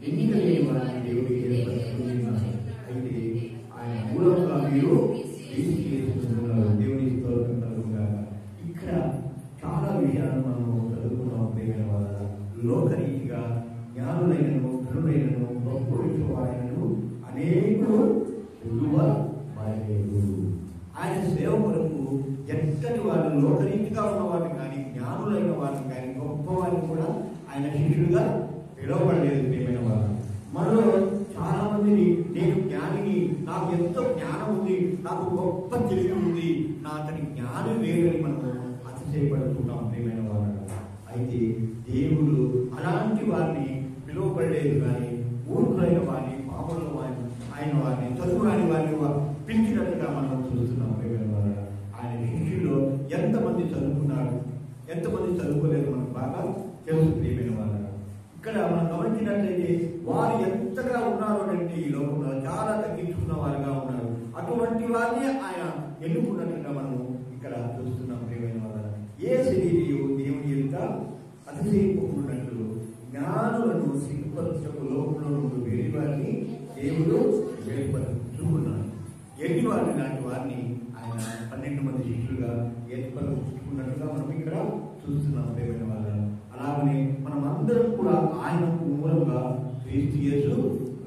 ఎన్నిక లేని వారిని దేవుడు ఏర్పరచుకుని ఉన్నారు. అయితే ఆయన మూలంగా మీరు తీసుకున్నారు. దేవుని స్తోత్రం కలుగుగాక. ఇక్కడ చాలా విషయాలను మనం చదువుకున్నాం ప్రియమైన వాళ్ళ. లోకరీతిగా జ్ఞానులైనను కనులైనను గొప్ప వారి ఎంతటి వారు లోకరీతిగా ఉన్న వారిని కానీ, జ్ఞానులైన వారిని కానీ, గొప్ప వారిని కూడా ఆయన శిష్యులుగా పిలువబడలేదు. ప్రియమైన వారు, మనలో చాలా మందిని నేను జ్ఞానిని, నాకు ఎంతో జ్ఞానం ఉంది, నాకు గొప్ప తెలివి ఉంది, నా అతని జ్ఞానం వేరని మనము అతిశయపడుతుంటాం. ప్రియమైన వారు, అయితే దేవుడు అలాంటి వారిని పిలువబడలేదు. కానీ మూర్ఖులైన వారిని, పాపముల వారిని, ఆయన వారిని, చదువురాని వారిని పిలిచినట్టుగా మనం చూస్తున్నాం. ప్రియమైన వారు, ఆయన శిష్యుల్లో ఎంతమంది చదువుకున్నారు, ఎంతమంది చదువుకోలేదు మనకు బాగా తెలుసు. ప్రియమైన వారు, ఇక్కడ మనం గమనించినట్లయితే వారు ఎంతగా ఉన్నారు అంటే ఈ లోకంలో చాలా తగ్గించుకున్న వారుగా ఉన్నారు. అటువంటి వారిని ఆయన ఎన్నుకున్నట్టుగా మనము ఇక్కడ చూస్తున్నాం. ప్రియమైన వారు, ఏ శరీరయు దేవుని యొక్క అతిశయింపుకున్నట్లు జ్ఞానులను సిగ్గుపరచకు లోకంలో నుండి వేడి వారిని దేవుడు ఏర్పరచుకున్నాడు. ఎన్ని వారిని లాంటి వారిని ఆయన 12 మంది శిష్యులుగా ఏర్పరచుకున్నట్టుగా మనం ఇక్కడ చూస్తున్నాం. ప్రియమైన వారు, అలాగనే మనం అందరం కూడా ఆయనకు మూలంగా క్రీస్తు యేసు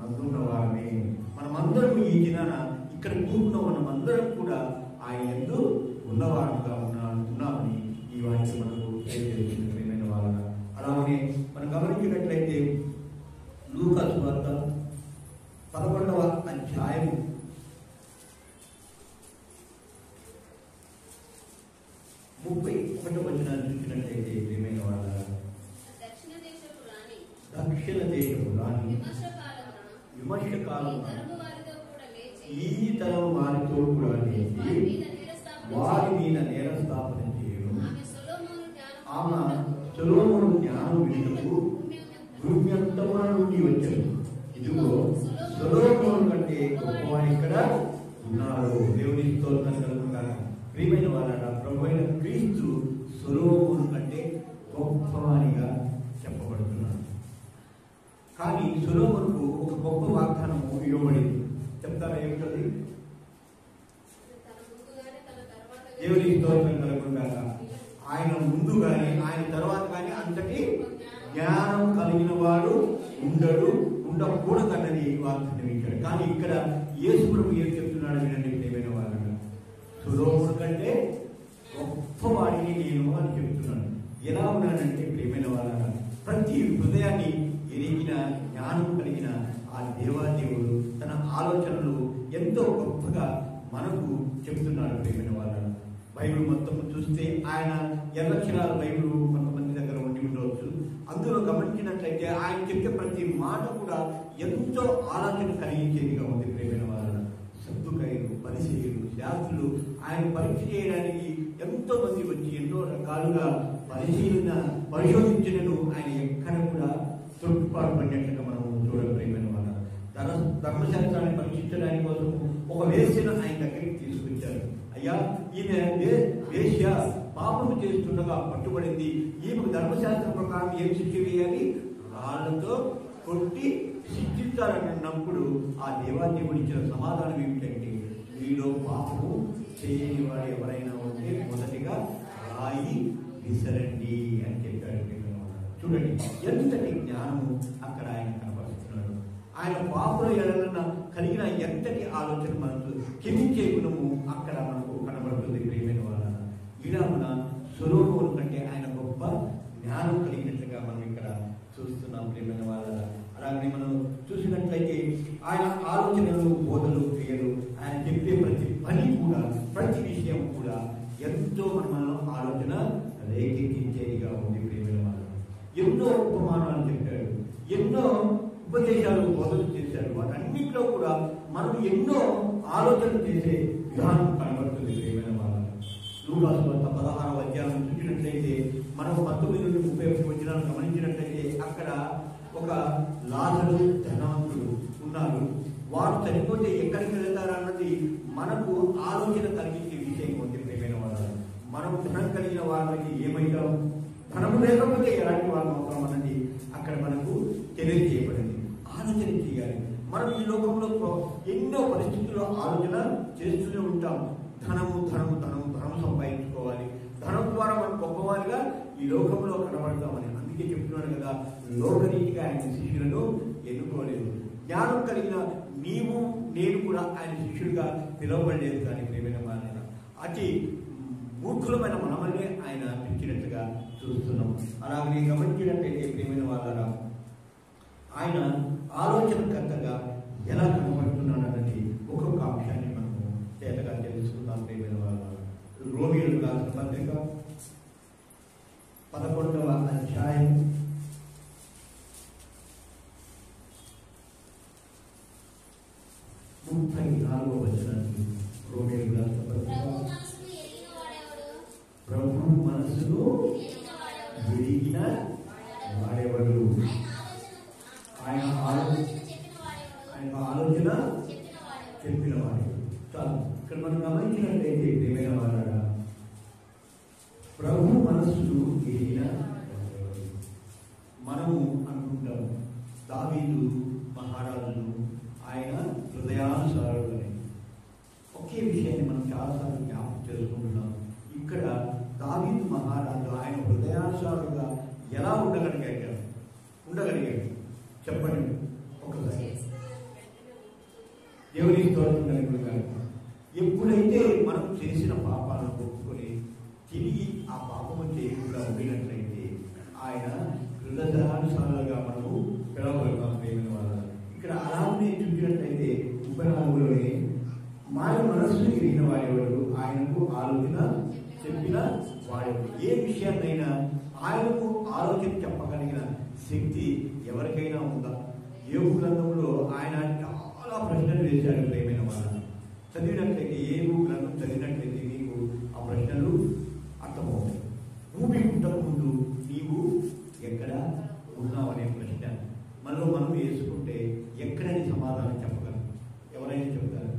అందున్న వారిని మనమందరం ఈ దినాన ఇక్కడ కూర్చున్న మనమందరం కూడా ఆయన యందు ఉన్నవారుగా ఉన్నామని ఈ వాక్యం మనకు తెలియజేస్తుంది. ప్రియమైన వారు, అలాగనే మనం గమనించినట్లయితే లూకా సువార్త 11వ అధ్యాయం 31వ వచనాన్ని చూసినట్లయితే ప్రియమైన వారు, దక్షిణ దేశపు రాణి విమర్శ కాలమున ఈ తరం వారితో కూడా లేచి వారి మీద నేరస్థాపన చేయడం, ఆమె సొలొమోను జ్ఞానం వినుటకు భూమి అంతమున నుండి వచ్చాడు. ఇదిగో సొలొమోను కంటే గొప్పవాడు ఇక్కడ ఉన్నారు. దేవుని స్తోత్రం కలుగుగాక. ప్రియమైన వారట, ప్రభు అయిన క్రీస్తు సొలొమోను కంటే గొప్పవానిగా చెప్పబడుతున్నాడు. కానీ సొలొమోనుకు ఒక గొప్ప వాగ్దానము ఇవ్వబడింది. చెప్తారా ఏమిటది? దేవుని స్తోత్రం కలుగుగాక. ఆయన ముందు కానీ ఆయన తర్వాత కానీ అంతటి జ్ఞానం కలిగిన వాడు ఉండకూడదన్నది వాగ్దానం ఇచ్చాడు. కానీ ఇక్కడ యేసు ప్రభు ఏం చెప్తున్నాడు వినండి. ప్రియమైన వారు, సొలొమోను కంటే గొప్పవాడిని నేను అని చెప్తున్నాను. ఎలా ఉన్నానంటే ప్రియమైన వారు, ప్రతి హృదయాన్ని ఎరిగిన జ్ఞానం కలిగిన ఆ దేవాదేవుడు తన ఆలోచనలు ఎంతో గొప్పగా మనకు చెప్తున్నాడు. ప్రియమైన వారు, బైబిల్ మొత్తం చూస్తే ఆయన ఎర్రక్షరాల బైబిల్ కొంతమంది దగ్గర ఉండి ఉండవచ్చు. అందులో గమనించినట్లయితే ఆయన చెప్పే ప్రతి మాట కూడా ఎంతో ఆలోచన కలిగించేదిగా ఉంది. ప్రియమైన వారు, సద్దుకైలు, పరిశీలు, శాస్త్రులు ఆయన పరీక్ష చేయడానికి ఎంతో మంది వచ్చి ఎన్నో రకాలుగా పరిశోధించినను ఆయన ఎక్కడ కూడా తొట్టుపాటు పడినట్లుగా మనం చూడడం. ప్రియమైన వారు, ధర్మశాస్త్రాన్ని పరీక్షించడానికి కోసం ఒక వేశ్యను ఆయన దగ్గరికి తీసుకొచ్చారు. అయ్యా, ఈమె వేశ్య పాపము చేస్తుండగా పట్టుబడింది, ఈమెకు ధర్మశాస్త్రం ప్రకారం ఏం శిక్ష వేయాలి? రాళ్లతో కొట్టి శిక్షించాలని అన్నప్పుడు ఆ దేవాదేవుడు ఇచ్చిన సమాధానం ఏమిటంటే, మీలో పాపము చేయని వాడు ఎవరైనా ఉంటే మొదటిగా రాయి విసరండి అని చెప్పాడు. చూడండి ఎంతటి జ్ఞానము అక్కడ ఆయన కనపరుస్తున్నాడు. ఆయన పాపుల ఎడలన కలిగిన ఎంతటి ఆలోచన మనకు క్షమించే గుణము అక్కడ మనకు కనబడుతుంది. ప్రియమైన వాళ్ళ ఇలాగున సొలొమోను కంటే ఆయన గొప్ప జ్ఞానం కలిగినట్లుగా మనం ఇక్కడ చూస్తున్నాం. ప్రియమైన వాళ్ళ అలాగే మనం చూసినట్లయితే ఆయన ఆలోచనలు, బోధలు, క్రియలు, ఆయన చెప్పే ప్రతి పని కూడా, ప్రతి విషయం కూడా ఎంతో మనలో ఆలోచన రేకెత్తించేదిగా ఉంది. ప్రియమైన వాళ్ళ ఎన్నో ఉపమానాలు చెప్పాడు, ఎన్నో ఉపదేశాలు బోధలు చేశాడు. వాటన్నింటిలో కూడా మనం ఎన్నో ఆలోచన చేసే విధానం కనబడుతుంది. ప్రియమైన వాళ్ళ లూకా సువార్త 16వ అధ్యాయం చూసినట్లయితే మనం 19 నుండి 31 వచనాలు గమనించినట్లయితే అక్కడ ఒక లాజరు, ధనవంతుడు ఉన్నారు. వారు చనిపోతే ఎక్కడికి వెళ్తారన్నది మనకు ఆలోచన కలిగించే విషయం ఉంది. ప్రియమైన వాళ్ళ మనం ధనం కలిగిన వాళ్ళకి ఏమైతాం, ధనము లేకపోతే ఎలాంటి వాళ్ళం అవుతాం అన్నది అక్కడ మనకు తెలియజేయబడింది. ఆలోచన చేయాలి. మనం ఈ లోకంలో ఎన్నో పరిస్థితుల్లో ఆలోచన చేస్తూనే ఉంటాం. ధనము ధనము ధనము ధనము సంపాదించుకోవాలి, ధనం ద్వారా మనం గొప్పవారిగా ఈ లోకంలో కనబడతామని. అందుకే చెప్తున్నాడు కదా, లోకరీతిగా ఆయన శిష్యులను ఎన్నుకోలేదు. జ్ఞానం కలిగిన నీవు నేను కూడా ఆయన శిష్యుడిగా పిలువబడలేదు. కానీ ప్రియమైన వారైనా అతి మూర్ఖులమైన మనమల్ని ఆయన పిలిచినట్టుగా చూస్తున్నాం. అలాగే గమనించినట్లయితే ప్రియమైన వాళ్ళరా, ఆయన ఆలోచనకర్తగా ఎలా కనబడుతున్నాడన్నది ఒక్కొక్క అంశాన్ని మనము తేటగా తెలుసుకుందాం. ప్రియమైన వాళ్ళ రోమియోలకు రాసిన పత్రిక 11వ అధ్యాయం 34వ వచనాన్ని రోమియోలకు రాసిన పత్రిక. ప్రభు మనసును విడిగిన వాడెవడు, ఆయన ఆలోచన చెప్పిన వాడే. చాలు, ఇక్కడ మనం గమనించినట్లయితే ప్రియమైన వాడా, ప్రభు మనసును విడిగిన మనము అనుకుంటాము దావీదు మహారాజును ఆయన హృదయానుసారుడని. ఒకే విషయాన్ని మనం చాలాసార్లు జ్ఞాపకం చేసుకుంటున్నాం. ఇక్కడ దావీదు మహారాజు ఆయన హృదయానుసారుడుగా ఎలా ఉండగలిగాడు చెప్పండి ఒకసారి. దేవుని స్తోత్రం కలుగుగాక. ఎప్పుడైతే మనం చేసిన పాపాలను ఒప్పుకొని తిరిగి ఆ పాపము చేయకుండా ఉండినట్లయితే ఆయన హృదయానుసారులుగా మనము పిలవగలుగుతాం. ప్రేమ వాళ్ళ ఇక్కడ అలానే చూసినట్లయితే 34లోనే ఆయన మనస్సును ఎరిగిన వాడేవాడు, ఆయనకు ఆలోచన చెప్పిన వాడేవాడు. ఏ విషయాన్నైనా ఆయనకు ఆలోచన చెప్పగలిగిన శక్తి ఎవరికైనా ఉందా? యోబు గ్రంథంలో ఆయన చాలా ప్రశ్నలు వేశాడు. ప్రేమైన వాళ్ళని చదివినట్లయితే, యోబు గ్రంథం చదివినట్లయితే నీకు ఆ ప్రశ్నలు అర్థమవుతాయి. భూమి పుట్టక ముందు నీవు ఎక్కడ ఉన్నావు అనే ప్రశ్న మనలో మనం వేసుకుంటే ఎక్కడని సమాధానం చెప్పగలం? ఎవరైనా చెప్తారు?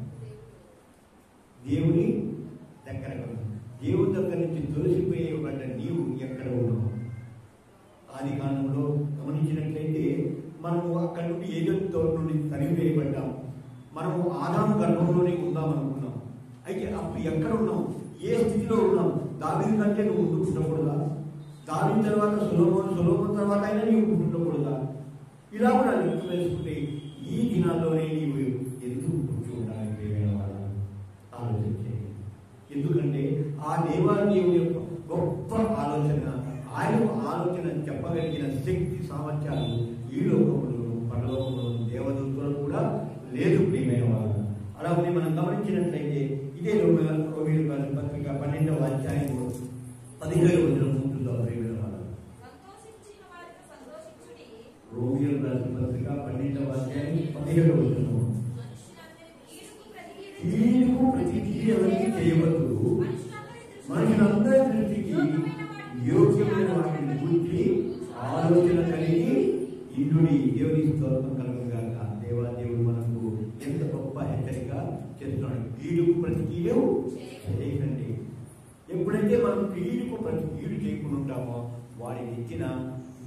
దేవుని దగ్గర, దేవుని దగ్గర నుంచి తోసిపోయేబడ్డ నీవు ఎక్కడ ఉన్నావు? ఆది కాలంలో గమనించినట్లయితే మనము అక్కడి నుండి ఏదైతే తోట నుండి తరిమివేయబడ్డాం. మనము ఆదాము గర్భంలోనే ఉందాం అనుకున్నాం. అయితే అప్పుడు ఎక్కడ ఉన్నాం? ఏ స్థితిలో ఉన్నాం? దావీదు కంటే నువ్వు ముందు పుట్టకూడదా? దావీదు తర్వాత సొలొమోను తర్వాత అయినా నీవు పుట్టకూడదా? ఇలా కూడా లెక్క వేసుకుంటే ఈ దినాల్లోనే నీవు ఎందుకు పుట్టి ఉండాలి? ప్రియమైన వాళ్ళ ఆలోచించే. ఎందుకంటే ఆ దేవాలయం యొక్క గొప్ప ఆలోచన, ఆయనకు ఆలోచన చెప్పగలిగిన శక్తి సామర్థ్యాలు ఈ లోకములు పరలోకములు దేవదూతలు కూడా లేదు. ప్రియమైన వాళ్ళు అలాగే మనం గమనించినట్లయితే ఇదే రోమియోలకు రాసిన పత్రిక 12వ అధ్యాయం 15వ వచనం ఉంటుందో. ప్రియమైన వాళ్ళు రోమియోలకు రాసిన పత్రిక 12వ అధ్యాయం 15వ వచనం, కీడుకు ప్రతి కీడు ఎవరికి చేయవద్దు, మనుషులందరి దృష్టికి యోగ్యమైన వాటిని గురించి ఆలోచన కలిగి ఇందుని దేవుని స్తోత్రం కలుగుగాక. దేవాదేవుడు మనకు ఎంత గొప్ప హెచ్చరిక చేస్తున్నాడు. కీడుకు ప్రతి కీడు చేయకండి. ఎప్పుడైతే మనం కీడుకు ప్రతి కీడు చేయకుండా ఉంటామో వాడికి ఇచ్చిన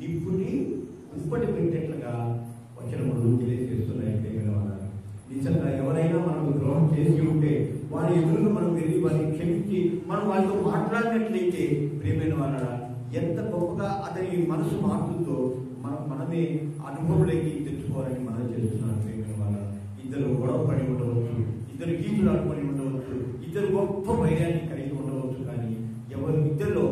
నిప్పుని ఉప్పటి పెట్టేట్లుగా వచనములు తెలియజేస్తున్నాయి. నిజంగా ఎవరైనా మనకు ద్రోహం చేసి ఉంటే వారి ఎదురుగా మనం వెళ్ళి వారిని క్షమించి మనం వాళ్ళతో మాట్లాడినట్లయితే ప్రియమైన వాళ్ళ ఎంత గొప్పగా అతని మనసు మారుతుందో మనమే అనుభవంలోకి తెచ్చుకోవాలని మనం చేస్తున్నాం. ప్రియమైన వాళ్ళ ఇద్దరు గొడవ పడి ఉండవచ్చు, ఇద్దరు గీతులు ఆడుకొని ఉండవచ్చు, ఇద్దరు గొప్ప వైర్యాన్ని కలిగి ఉండవచ్చు. కానీ ఎవరు ఇద్దరిలో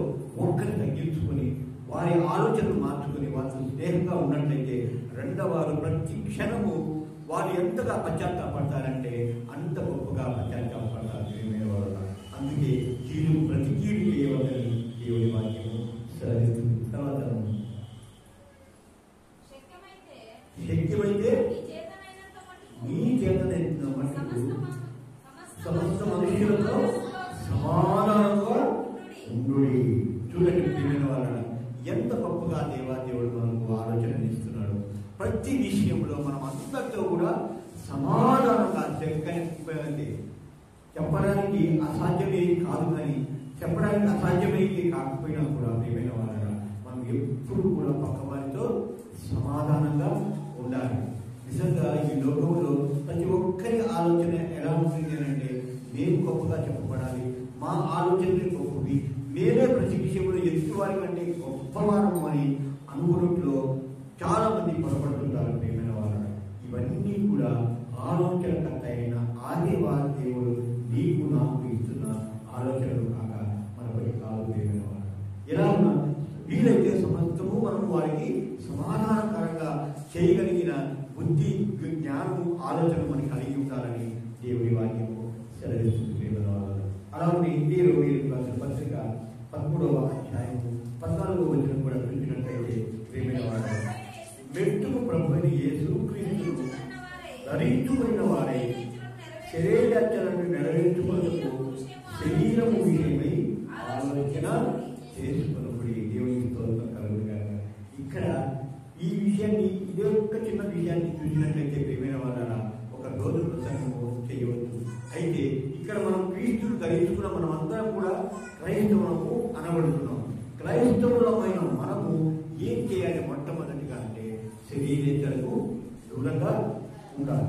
ఒక్కరిని తగ్గించుకొని వారి ఆలోచనలు మార్చుకొని వారితో స్నేహంగా ఉన్నట్లయితే రెండవ వారు ప్రతి క్షణము వారు ఎంతగా పశ్చాత్తాపడతారంటే అంత గొప్పగా పశ్చాత్తాపడతారు. ప్రియమైన వారు అందుకే కీడు ప్రతి కీడు చేయవద్దని దేవుని వాక్యము సరిస్తుంది. తర్వాత శక్యమైతే నీ చేతనైన మటుకు సమస్త మనుషులతో సమానంగా ఉండు. చూడండి ప్రియమైన వాళ్ళ ఎంత గొప్పగా దేవాదేవుడు మనకు ఆలోచన ఇస్తున్నాడు. ప్రతి విషయంలో మనం అందరితో కూడా సమాధానంగా చెప్పడానికి అసాధ్యమేది కాదు, కానీ చెప్పడానికి అసాధ్యమైతే కాకపోయినా కూడా ప్రియమైన వాళ్ళ మనం ఎప్పుడు కూడా పక్క వారితో సమాధానంగా ఉండాలి. నిజంగా ఈ లోకంలో ప్రతి ఒక్కరి ఆలోచన ఎలా ఉంటుంది అంటే మేము గొప్పగా చెప్పబడాలి, మా ఆలోచనలు గొప్పవి, మేమే ప్రతి విషయంలో ఎదుటి వారి కంటే గొప్పవారము అని అనుకున్నట్లో చాలా మంది పొరపడుతుంటారు. ప్రియమైన వాళ్ళు ఇవన్నీ కూడా ఆలోచనకర్త అయిన ఆదివారి దేవుడు నీకు నాకు ఇస్తున్న ఆలోచనలు కాక మనకు ఆలోచన మనకి కలిగి ఉండాలని దేవుడి వాక్యము సెలవిస్తుంది. అలాగే ఇంటి రోగిలకు రాసిన పత్రిక 13వ అధ్యాయము 14వ వచనం కూడా చూసినట్లయితే ప్రియమైన వారు, మెట్టుకు ప్రభువైన యేసుక్రీస్తును ధరించుకున్న వారై శరీరాచరణను నెరవేర్చుకున్నకు శరీరము విషయమై ఆలోచన చేసుకున్నప్పుడు దేవునికి స్తోత్రం కలుగుగా. ఇక్కడ ఈ విషయాన్ని, ఇదే ఒక్క చిన్న విషయాన్ని చూసినట్లయితే ప్రియమైన వాళ్ళ ఒక రోజు ప్రసంగము చేయవచ్చు. అయితే ఇక్కడ మనం క్రీస్తును ధరించుకున్న మనం అందరం కూడా క్రైస్తవులకు అనబడుతున్నాం. క్రైస్తవులమైన మనము ఏం చేయాలి? మొట్టమొదటిగా అంటే శరీరేచ్ఛలకు దూరంగా ఉండాలి.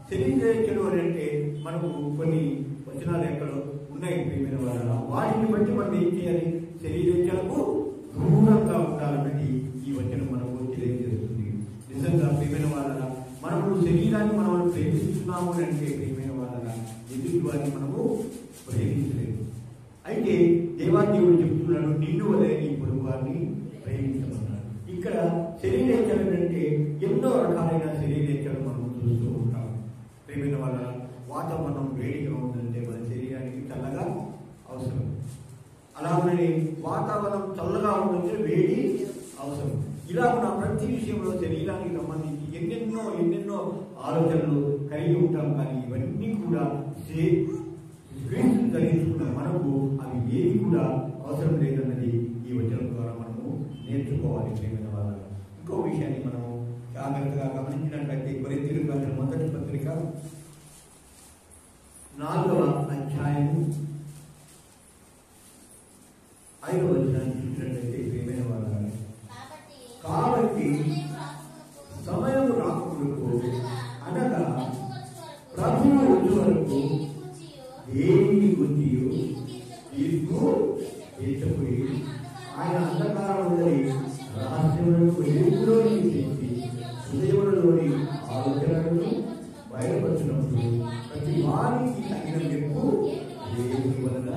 శరీరేచ్ఛలు అని అంటే మనకు కొన్ని వచనాలు ఎక్కడో ఉన్నాయి ప్రియమైన వాళ్ళ, వాటిని బట్టి మనం ఏం చేయాలి? శరీరేచ్ఛలకు దూరంగా ఉండాలన్నది ఈ వచనం మనకు తెలియజేస్తుంది. నిజంగా ప్రియమైన వాళ్ళ, మనము శరీరాన్ని మనం ప్రేమిస్తున్నాము అని అంటే ప్రియమైన వాళ్ళ, ఎదుటి వారిని మనము ప్రేమించలేదు. అయితే దేవాదేవుడు చెప్తున్నాడు, నిన్ను వలె నీ పొరుగు వారిని ప్రేమించమన్నాడు. ఇక్కడ శరీరేచ్ఛలు అంటే ఎన్నో రకాలైన శరీరేచ్ఛలు మనం చూస్తూ ఉంటాం. ప్రియమైన వాళ్ళ, వాతావరణం వేడిగా ఉందంటే మన శరీరానికి చల్లగా అవసరం. అలాగనే వాతావరణం చల్లగా ఉందంటే వేడి అవసరం. ఇలా ఉన్న ప్రతి విషయంలో శరీరానికి సంబంధించి ఎన్నెన్నో ఆలోచనలు కలిగి ఉంటాం. కానీ ఇవన్నీ కూడా క్రీస్తును ధరించుకున్న మనకు అవి ఏవి కూడా అవసరం లేదన్నది ఈ వచనం ద్వారా మనము నేర్చుకోవాలి. ప్రియమైన వాళ్ళ, ఇంకో విషయాన్ని మనము జాగ్రత్తగా గమనించినట్లయితే కొరింథీయులకు రాసిన మొదటి పత్రిక 4వ అధ్యాయము 5వ వచనాన్ని చూసినట్లయితే ప్రియమైన వాళ్ళ, కాబట్టి సమయం రాకముందు అనగా ప్రభువు వచ్చే వరకు దేనిని గురించి తీర్పు తీర్చపోయి ఆయన అంధకారంలోని రహస్యములను వెలుగులోకి తెచ్చి హృదయములలోని ఆలోచనలను బయలుపరిచినప్పుడు ప్రతి వారికి తగిన మెప్పు దేవుని వలన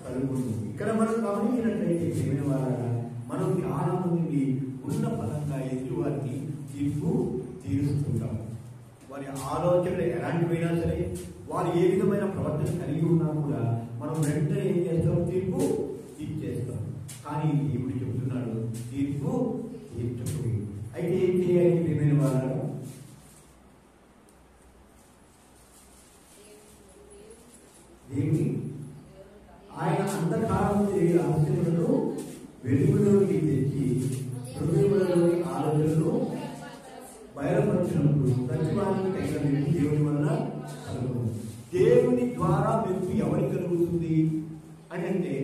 కలుగుతుంది. ఇక్కడ మనం గమనించినట్లయితే ప్రియమైన వాళ్ళ, మనం చాలా మంది ఉన్న పరంగా ఎదుటివారిని తీర్పు తీరుస్తుంటాం. వారి ఆలోచనలు ఎలాంటివైనా సరే, వారు ఏ విధమైన ప్రవర్తన కలిగి ఉన్నా కూడా మనం వెంటనే ఏం చేస్తాం? తీర్పు తీర్చేస్తాం. కానీ దేవుడు చెబుతున్నాడు, తీర్పు తీర్చకూడదు. అయితే ఏం చేయాలి ప్రియమైన వాళ్ళ? దేవుని ఆయన అంధకారం రహస్యములను వెలుగులోకి తెచ్చి హృదయములలోని ఆలోచనలు బయలుపరిచినప్పుడు ప్రతి వారికి తగిన మెప్పు దేవుని వల్ల కలుగుతుంది. దేవుని ద్వారా మెప్పు ఎవరికి కలుగుతుంది అంటే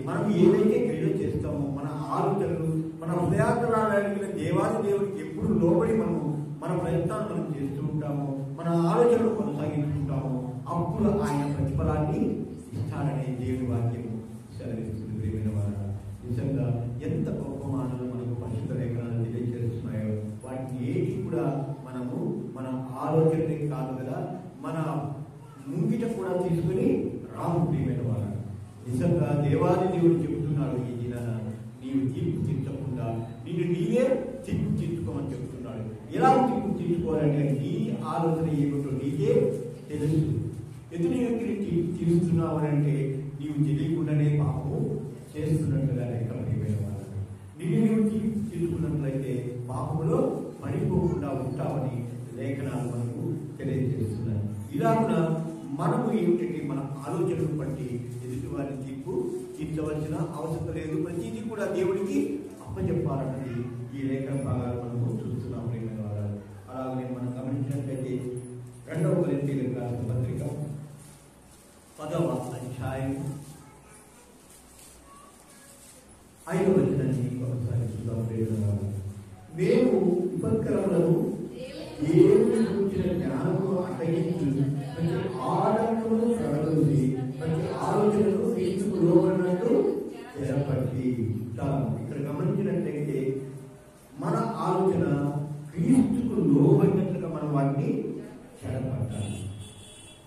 మనం ఏదైతే క్రియ చేస్తామో మన ఆలోచనలు, మన హృదయాగ్రహాలకి దేవాది దేవుడికి ఎప్పుడు లోబడి మన ప్రయత్నాలు మనం చేస్తూ ఉంటామో, మన ఆలోచనలు కొనసాగించుకుంటామో, అప్పుడు ఆయన ప్రతిఫలాన్ని ఇస్తాడనే దేవుని వాక్యం సెలవిస్తుంది. ప్రియమైన వారు, నిజంగా ఎంత గొప్ప మాటలు మనకు పరిశుద్ధ లేఖనాలు తెలియజేస్తున్నాయో వాటిని ఏది కూడా మన ఆలోచనలే కాదు కదా, మన ముంగిట కూడా తీసుకుని రాము. ప్రియమైన వారు, నిజంగా దేవాది దేవుడు చెబుతున్నాడు, ఈ దినాన నీవు తీర్పు తీర్చకుండా నిన్ను నీవే తీర్పు తీర్చుకోమని చెబుతున్నాడు. ఎలా తీర్పు తీర్చుకోవాలంటే నీ ఆలోచన ఏమిటో నీకే తెలుసు. ఎదుటి వ్యక్తిని తీర్పు తీరుస్తున్నావు అంటే నీవు తెలియకుండానే పాపము చేస్తున్నట్లుగా లెక్క. ప్రియమైన వారు, నిన్ను నీవు తీర్పు తీర్చుకున్నట్లయితే పాపములో పడిపోకుండా ఉంటామని లేఖనాలు మనకు తెలియజేస్తున్నాయి. ఇలాగున మనము ఏమిటంటే మన ఆలోచనను బట్టి ఎదుటి వారిని తీర్పు తీర్చవలసిన అవసరం లేదు. ప్రతిదీ కూడా దేవుడికి అప్పచెప్పాలన్నది ఈ లేఖన భాగాలు మనము చూస్తున్నాం. ప్రియమైన వారు, అలాగే మనం గమనించినట్లయితే 2వ కొరింథీయులకు రాసిన పత్రిక 10వ అధ్యాయం 5వ వచనాన్ని ఒకసారి చూద్దాం. ప్రియమైన వారు, మేము ఉపక్రమలను దేవుని గురించిన జ్ఞానము అటగించు ప్రతి ఆడంకును సడలుంది ప్రతి ఆలోచనను క్రీస్తుకు లోబడినట్టు స్థిరపట్టి. ఇక్కడ గమనించినట్లయితే మన ఆలోచన క్రీస్తుకు లోబడినట్లుగా మనం వాటిని చెడపట్టాలి.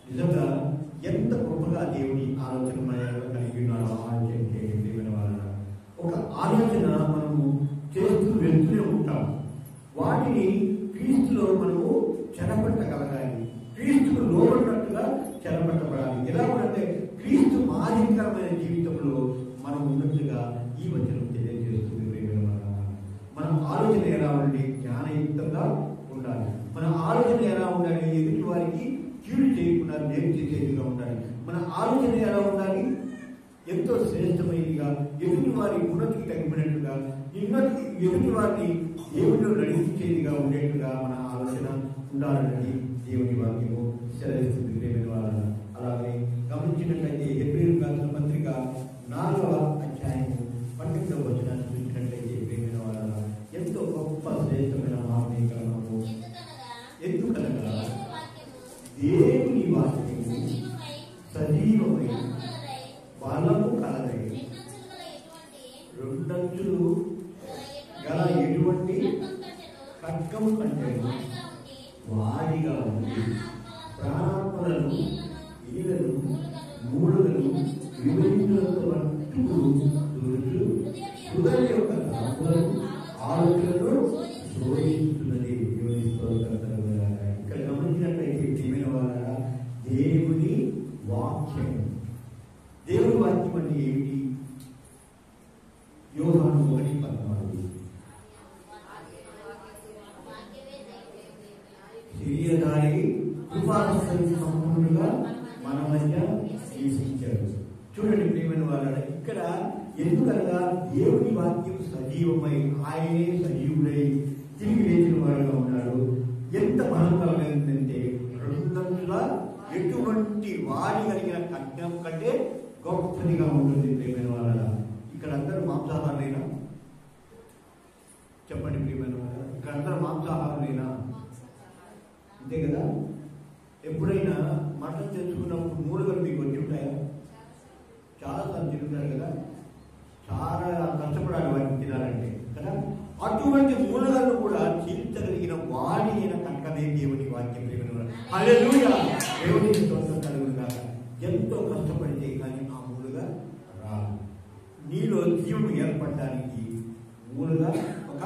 నిజంగా ఎంత గొప్పగా దేవుని ఆలోచన మన కలిగి ఉన్నారో ఆలోచన చేయండి. ఒక ఆలోచన మనము చేస్తూ వెళ్తూనే ఉంటాం. వాటిని క్రీస్తులో మనము చెడపట్టగలగాలి. దీవెనకరమైన జీవితంలో మనం ఉన్నట్లుగా ఈ వచనం తెలియజేస్తుంది. మన ఆలోచన ఎలా ఉండి జ్ఞానయుక్తంగా ఉండాలి. మన ఆలోచన ఎలా ఉండాలి? ఎదుటి వారికి కీడు చేయకుండా నేను చేసేదిగా ఉండాలి. మన ఆలోచన ఎలా ఉండాలి? ఎంతో శ్రేష్టమైనదిగా, ఎదుటి వారి ఉన్నతికి తగినట్టుగా, ఎదుటి వారిని దేవుడిలో నడిపించేదిగా ఉండేట్టుగా మన ఆలోచన ఉండాలని దేవుని వాక్యము సెలవిస్తుంది. ప్రేమైన వాళ్ళ అలాగే గమనించినట్లయితే హెబ్రీయులకు రాసిన పత్రిక 4వ అధ్యాయము 12వ వచనాన్ని చూసినట్లయితే ప్రేమైన వాళ్ళ ఎంతో గొప్ప శ్రేష్టమైన మహానీకరణము. ఎందుకనగా దేవుని వాక్యము సజీవమై బలము కలదై రెండంచులు గల ఎటువంటి ఖడ్గము కంటే వాడిగా ఉంది. ప్రాణాత్మలను, ఈలను, మూడులను విభజించులకు హృదయ యొక్క తలంపులను, ఆలోచనలను శోధిస్తున్నది. ఇక్కడ గమనించినట్లయితే ప్రియమైన వాళ్ళ దేవుని వాక్యం. దేవుని వాక్యం అంటే ఏమిటి? యోహాను 1:14 శరీరధారి కృపాసంపన్నుడుగా మన మధ్య నివసించాడు. చూడండి ప్రియమైన వాళ్ళ, ఇక్కడ ఎందుకనగా దేవుని వాక్యం సజీవమై ఆయనే సజీవుడై తిరిగి లేచిన వాడుగా ఉన్నాడు. ఎంత మహత్తరమైందంటే రెండంచుల ఎటువంటి వాడి కలిగిన ఖడ్గం కంటే గొప్పదిగా ఉంటుంది. ప్రియమైన వాళ్ళ, ఇక్కడ అందరూ మాంసాహారులైనా? చెప్పండి ప్రియమైన వాళ్ళ, ఇక్కడ అందరూ మాంసాహారులైనా? అంతే కదా. ఎప్పుడైనా మటన్ తెచ్చుకున్నప్పుడు మూలుగలు మీకు వచ్చి ఉంటాయా? చాలాసార్లు తింటారు కదా. చాలా కష్టపడాలి వాటిని తినాలంటే కదా. అటువంటి మూలుగలను కూడా చీల్చగలిగిన వాడి అయిన కనుకనే దేవుని వాక్యం. హల్లెలూయా, దేవునికి స్తోత్రం కలుగునుగాక. ఎంతో కష్టపడితే కానీ ఆ మూలుగా రాదు. నీలో జీవుడు ఏర్పడడానికి మూలుగా ఒక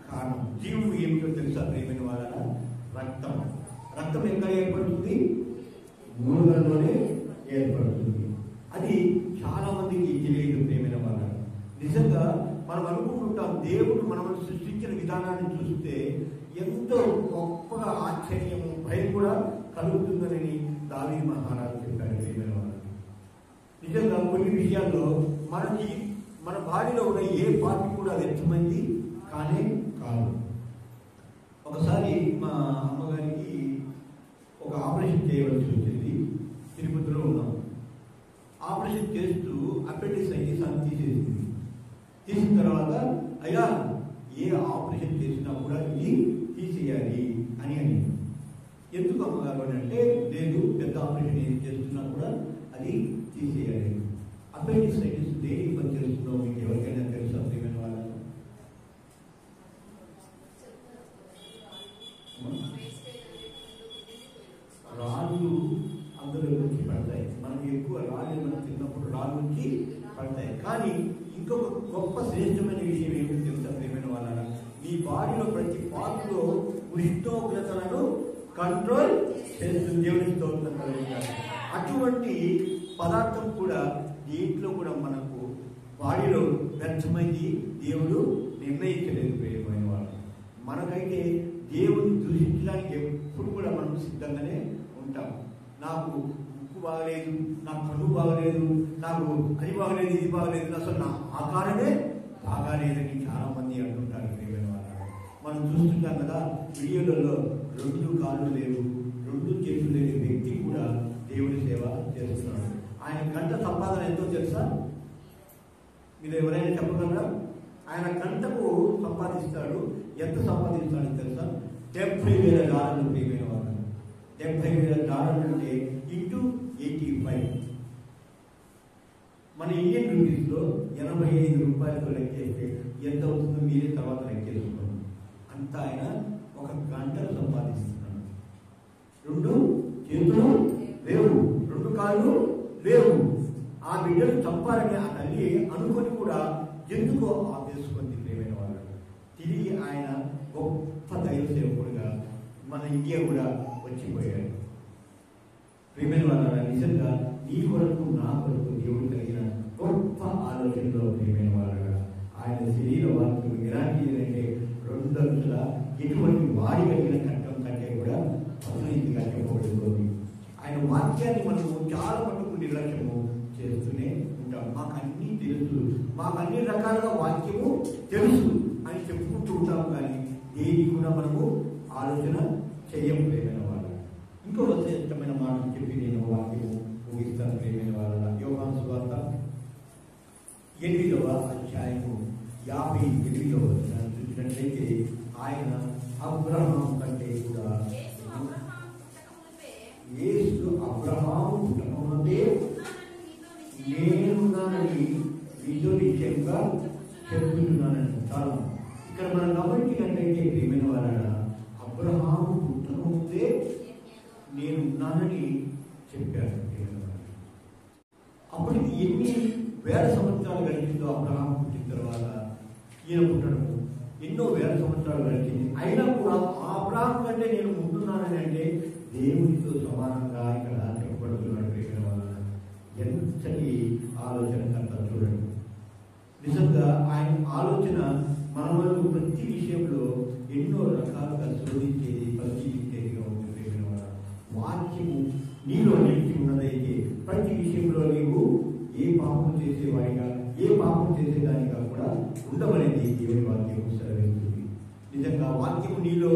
కారణం. జీవుడు ఏమిటో తెలుసా ప్రియమైన వాళ్ళ? రక్తం. రక్తం ఎక్కడ ఏర్పడుతుంది? మూలుగల్లోనే ఏర్పడుతుంది. అది చాలా మందికి తెలియదు ప్రియమైన వాళ్ళ. నిజంగా మనం అనుకుంటుంటాం దేవుడు మనల్ని సృష్టించిన విధానాన్ని చూస్తే ఎంతో గొప్పగా ఆశ్చర్యము, భయం కూడా కలుగుతుందని దావీదు మహారాజు చెప్పారు ప్రియమైన వాళ్ళ. నిజంగా కొన్ని విషయాల్లో మన బాడీలో ఉన్న ఏ పార్టీ కూడా వ్యర్థమైంది కానీ కాదు. ఒకసారి మా అమ్మగారికి ఒక ఆపరేషన్ చేయవలసి వచ్చింది. తిరుపతిలో ఉన్నాం. ఆపరేషన్ చేస్తూ అపెండిసైటిస్ అని తీసేసింది. తీసిన తర్వాత అయ్యా ఏ ఆపరేషన్ చేసినా కూడా ఇది తీసేయాలి అని ఎందుకు అమ్మగారు అని అంటే, లేదు పెద్ద ఆపరేషన్ ఏం చేస్తున్నా కూడా అది తీసేయాలి. అపెండిసైటిస్ దేనికి పని చేస్తుందో మీకు ఎవరికైనా తెలుసా ప్రియమైన వాళ్ళ? రాళ్ళు అందులో నుంచి పడతాయి. మనం ఎక్కువ రాళ్ళు ఏమైనా తిన్నప్పుడు రాళ్ళు నుంచి పడతాయి. కానీ ఇంకొక గొప్ప శ్రేష్టమైన విషయం ఏమిటి తెలుసా ప్రియమైన వాళ్ళ? మీ బాడీలో ప్రతి పార్ట్లో ఉష్ణోగ్రతలను కంట్రోల్ చేస్తుంది. దేవునికి స్తోత్రం కలుగుతుంది. అటువంటి పదార్థం కూడా దీంట్లో కూడా మనకు బాడీలో వ్యర్థమైంది దేవుడు నిర్ణయించలేదు ప్రియమైన వాళ్ళు. మనకైతే దేవుని దూషించడానికి ఎప్పుడు కూడా మనం సిద్ధంగానే ఉంటాం. నాకు ముక్కు బాగలేదు, నాకు కన్ను బాగలేదు, నాకు అది బాగలేదు, ఇది బాగలేదు, అసలు నా ఆకారమే బాగాలేదని చాలా మంది అంటుంటారు ప్రియమైన వాళ్ళ. మనం చూస్తుంటాం కదా వీడియోలలో 2 కాళ్ళు లేవు, 2 చేతులు లేని వ్యక్తి కూడా దేవుని సేవ చేస్తున్నాడు. ఆయన గంట సంపాదన ఎంతో తెలుసా? మీరు ఎవరైనా చెప్పగలరా? ఆయన గంటకు సంపాదిస్తాడు. ఎంత సంపాదిస్తాడో తెలుసా? $70,000 ప్రియమైన వాళ్ళు. $70,000 అంటే ఇంటూ 85. మన ఇండియన్ రూపీస్లో 85 రూపాయలతో లెక్కేస్తే ఎంత అవుతుందో మీరే తర్వాత లెక్కేసుకోండి. అంతా ఆయన ఒక గంటలు సంపాదిస్తున్నాడు. 2 చేతులు లేవు, 2 కాళ్ళు లేవు. ఆ బిడ్డలు చంపాలని ఆ తల్లి అనుకొని కూడా ఎందుకో ఆపేసుకుంది ప్రియమైన వాళ్ళు. తిరిగి ఆయన గొప్ప దైవ సేవకుడుగా మన ఇండియా కూడా వచ్చిపోయాడు. ప్రియమైన వాళ్ళ నిజంగా నీ కొరకు నా కొరకు దేవుడు కలిగిన గొప్ప ఆలోచనలో ప్రియమైన వాళ్ళ ఆయన శరీర వాక్యం ఎలాంటి అంటే 2 అంచుల ఎటువంటి వాడి కలిగిన కట్టం కంటే కూడా అసలైందిగా చెప్పబడుతుంది. ఆయన వాక్యాన్ని మనము చాలా మటుకు నిర్లక్ష్యము చేస్తూనే ఉంటాం. మాకు అన్నీ తెలుసు, మాకు అన్ని రకాలుగా వాక్యము తెలుసు అని చెప్పుకుంటూ ఉంటాము, కానీ దేని కూడా మనము ఆలోచన చేయము ప్రియమైన వాళ్ళ. ఇంకో శ్రేష్టమైన మాట చెప్పి నేను వాక్యము ముగిస్తాను ప్రియమైన వాళ్ళ. యోహాను సువార్త 8వ అధ్యాయము 58వ వచనాన్ని చూసినట్లయితే ఆయన అబ్రహాము కంటే కూడా యేసు అబ్రహాము పుట్టకముందే నేనున్నానని మీతో నిశ్చయంగా చెప్తున్నానని. చాలా ఇక్కడ మనం గమనించినట్లయితే ప్రియమైన వాళ్ళ అబ్రహాము పుట్టకముందే నేనున్నానని చెప్పారు. అప్పటికి ఎన్ని వేల సంవత్సరాలు గడిచిందో అబ్రహాము పుట్టిన తర్వాత ఈయన పుట్టడం ఎన్నో వేల సంవత్సరాలు గడిచింది. అయినా కూడా ఆ అబ్రహాం కంటే నేను ఉంటున్నానని అంటే దేవునితో సమానంగా ఇక్కడ చెప్పబడుతున్నాడు. ఎంతటి ఆలోచన కర్త చూడండి. నిజంగా ఆయన ఆలోచన మన వరకు ప్రతి విషయంలో ఎన్నో రకాలుగా శోధించేది, పరిశీలించేదిగా ఉంటుంది. వాక్యము నీలో నిలిచి ఉన్నదైతే ప్రతి విషయంలో నీవు ఏ పాపం చేసేవాడిగా, ఏ పాపం చేసేదానిగా కూడా ఉండవనేది దేవుని వాక్యం సెలవిస్తుంది. నిజంగా వాక్యము నీలో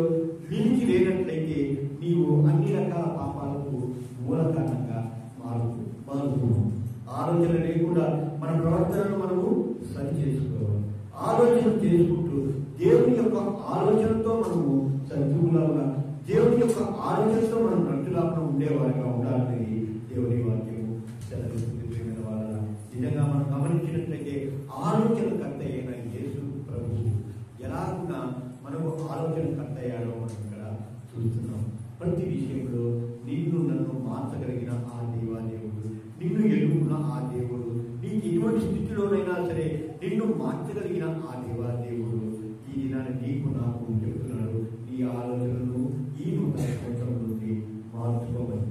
నిలిచి లేనట్లయితే నీవు అన్ని రకాల పాపాలకు మూల కారణంగా మారుతున్నావు. ఆలోచన లేకుండా మన ప్రవర్తనను మనము సరి చేసుకోవాలి. ఆలోచన చేసుకుంటూ దేవుని యొక్క ఆలోచనతో మనము సరితూలాగా, దేవుని యొక్క ఆలోచనతో మనం నట్టులాగా ఉండేవారిగా ఉండాలని దేవుని వాక్యము సెలవిస్తుంది. నిజంగా మనం గమనించినట్లయితే ఆలోచన కర్త అయిన యేసు ప్రభువు ఎలాగున్నా మనకు ఆలోచన కర్త అయ్యాడో మనం ఇక్కడ చూస్తున్నాం. ప్రతి విషయంలో నిన్ను నన్ను మార్చగలిగిన ఆ దేవాదేవుడు, నిన్ను ఎదుర్కొన్న ఆ దేవుడు, నీకు ఎటువంటి స్థితిలోనైనా సరే నిన్ను మార్చగలిగిన ఆ దేవాదేవుడు ఈ దినాన్ని నీకు నాకు చెప్తున్నాడు. నీ ఆలోచనలు ఈ నూతన సంవత్సరం నుండి మార్చుకోవాలి.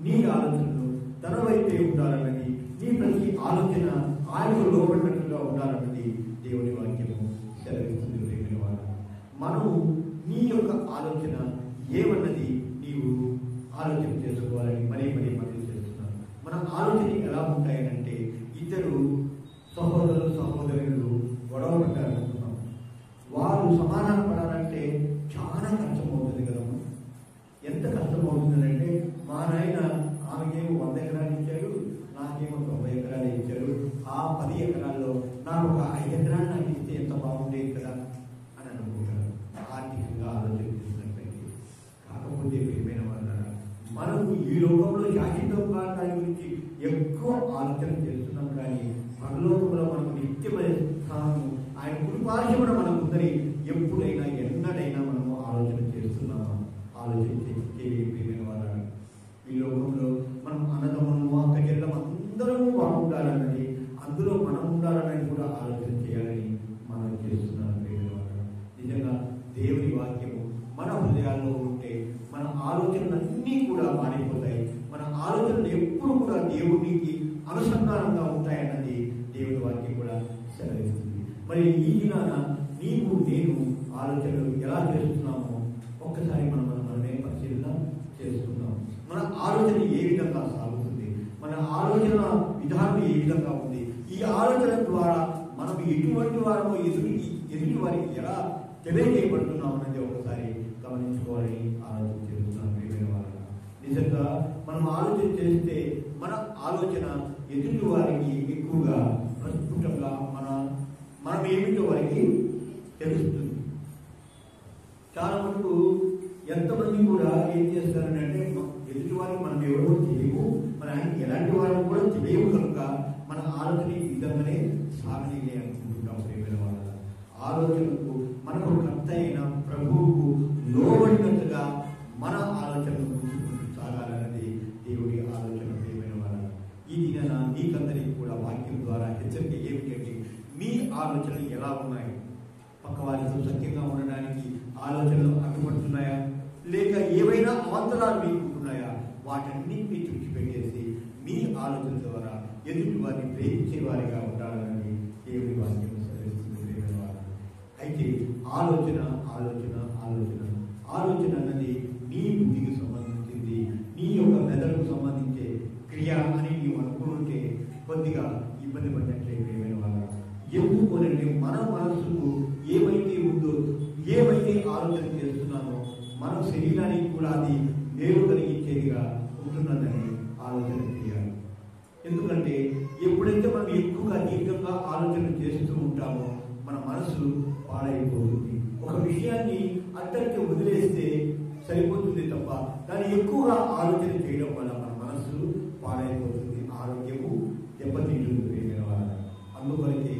నీ ఆలోచనలు తన వైపే ఉండాలన్నది, నీ ప్రతి ఆలోచన ఆయనకు లోబడినట్లుగా ఉండాలన్నది దేవుని వాక్యము సెలవిస్తుంది. మనము నీ యొక్క ఆలోచన ఏమన్నది నీవు ఆలోచన చేసుకోవాలని మరీ మనం చేస్తున్నాను. మన ఆలోచన ఎలా ఉంటాయనంటే, ఇద్దరు సహోదరులు గొడవ పెట్టాలనుకున్నాం. వారు సమాధాన పడాలంటే చాలా కష్టమవుతుంది కదా. ఎంత కష్టమవుతుందంటే, మా నాయన ఆమెకేమో 100 ఎకరాలు ఇచ్చారు, నాకేమో 90 ఎకరాలు ఇచ్చారు. ఆ 10 ఎకరాల్లో నాకు ఒక 5 ఎకరాలు నాకు ఇస్తే ఎంత బాగుండేది కదా అని అనుకుంటారు, ఆర్థికంగా ఆలోచన చేసినట్లయితే. కాకపోతే ప్రియమైన వాళ్ళ, మనము ఈ లోకంలో శాశ్వతంగా దాని గురించి ఎక్కువ ఆలోచన చేస్తున్నాం, కానీ పరలోకంలో మనకు నిత్యమైన స్థానము ఆయన కుడిపార్శ్వమున మనకు ఉందని ఎప్పుడైనా ఎన్నడైనా మనము ఆలోచన చేస్తున్నామా? ఆలోచించే ప్రియమైన వాళ్ళ, ఈ లోకంలో మనం అన్నదమ్ములు అక్క చెల్లెం అందరము బాగుండాలన్నది, అందులో మనం ఉండాలన్నది కూడా ఆలోచన చేయాలని మనం చేస్తున్నాం ప్రియమైన వాళ్ళ. నిజంగా దేవుని వాక్యము మన హృదయాల్లో ఉంటే మన ఆలోచనలన్నీ కూడా మారిపోతాయి. మన ఆలోచనలు ఎప్పుడు కూడా దేవునికి అనుసంధానంగా ఉంటాయన్నది దేవుని వాక్యం కూడా సెలవిస్తుంది. మరి ఈ దినాన నీవు నేను ఆలోచనలు ఎలా చేస్తున్నామో ఒక్కసారి మనమే పరిశీలన చేసుకుందాం. మన ఆలోచన ఏ విధంగా సాగుతుంది, మన ఆలోచన విధానం ఏ విధంగా ఉంది, ఈ ఆలోచన ద్వారా మనం ఎటువంటి వారమో ఎదుటి వారికి ఎలా తెలియజేయబడుతున్నాం అనేది ఒకసారి గమనించుకోవాలని ఆలోచన చేస్తున్నాం ప్రియమైన వాళ్ళ. నిజంగా మనం ఆలోచన చేస్తే మన ఆలోచన ఎదుటి వారికి ఎక్కువగా ప్రస్ఫుటంగా మనం ఏమిటో వారికి తెలుస్తుంది. చాలా మటుకు ఎంతమంది కూడా ఏం చేస్తారంటే, ఎదుటి వారికి మనం ఎవరో తెలియవు, మన ఎలాంటి వారిని కూడా తెలియవు కనుక మన ఆలోచన ఈ విధంగానే సాగనీలే అనుకుంటుంటాం ప్రియమైన వాళ్ళ. ఆలోచనకు మనకు కర్త అయిన ప్రభువుకు లోబడినట్టుగా మన ఆలోచనను ముందుకు సాగాలన్నది దేవుడి ఆలోచన ప్రియమైన వాళ్ళ. ఈ దిన మీకందరికీ కూడా వాక్యం ద్వారా హెచ్చరిక ఏమిటంటే, మీ ఆలోచనలు ఎలా ఉన్నాయి? పక్కవారితో సఖ్యంగా ఉండడానికి ఆలోచనలు అడ్డుపడుతున్నాయా? లేక ఏవైనా అవంతరాలు మీకు ఉంటున్నాయా? వాటన్నింటినీ తుడిచిపెట్టేసి మీ ఆలోచన ద్వారా ఎదుటి వారిని ప్రేమించే వారిగా ఉండాలని దేవుని వాక్యం సెలవిస్తుంది. అయితే ఆలోచన ఆలోచన ఆలోచన ఆలోచన అన్నది నీ బుద్ధికి సంబంధించింది, నీ యొక్క మెదడుకు సంబంధించే క్రియ అని నీవు అనుకుంటే కొద్దిగా ఇబ్బంది పడినట్లే ప్రియమైన వాళ్ళ. ఎందుకోనంటే మన మనసుకు ఏమైతే ఉందో, ఏమైతే ఆలోచన చేస్తున్నామో మన శరీరానికి కూడా అది మేలు కలిగించేదిగా ఉంటున్నదని ఆలోచన చేయాలి. ఎందుకంటే ఎప్పుడైతే మనం ఎక్కువగా దీర్ఘంగా ఆలోచన చేస్తూ ఉంటామో మన మనసు పాడైపోతుంది. ఒక విషయాన్ని అట్టడికి వదిలేస్తే సరిపోతుంది తప్ప దాన్ని ఎక్కువగా ఆలోచన చేయడం వల్ల మన మనసు పాడైపోతుంది, ఆరోగ్యము దెబ్బతింటుంది ప్రియమైన వాళ్ళ. అందువల్లే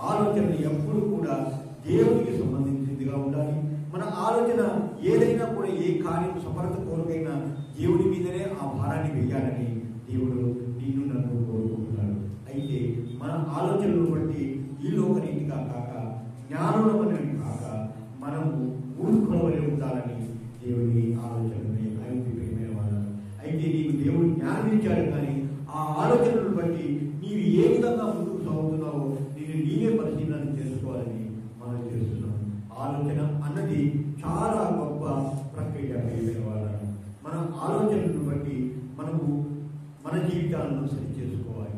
ఆలోచన ఎప్పుడు కూడా దేవునికి సంబంధించిందిగా ఉండాలి. మన ఆలోచన ఏదైనా కూడా ఏ కార్యం సమర్థ కోరికైనా దేవుడి మీదనే ఆ భారాన్ని వేయాలని దేవుడు నిన్ను నన్ను కోరుకుంటున్నాడు. అయితే మన ఆలోచనలను బట్టి ఈ లోకరీతిగా కాక జ్ఞానములని కాక మనము మూర్ఖుల వలె ఉండాలని దేవుని ఆలోచనని అభిప్రాయమైన వాళ్ళు. అయితే నీకు దేవుడు జ్ఞానం ఇచ్చాడు, కానీ ఆ ఆలోచనలను బట్టి నీవు ఏ విధంగా ముందుకు సాగుతున్నావో నేను నీవే పరిశీలన చేసుకోవాలని మనం చేస్తున్నాం. ఆలోచన అన్నది చాలా గొప్ప ప్రక్రియ ప్రియమైన వాళ్ళ. మన ఆలోచనలను బట్టి మనము మన జీవితాలను సరి చేసుకోవాలి.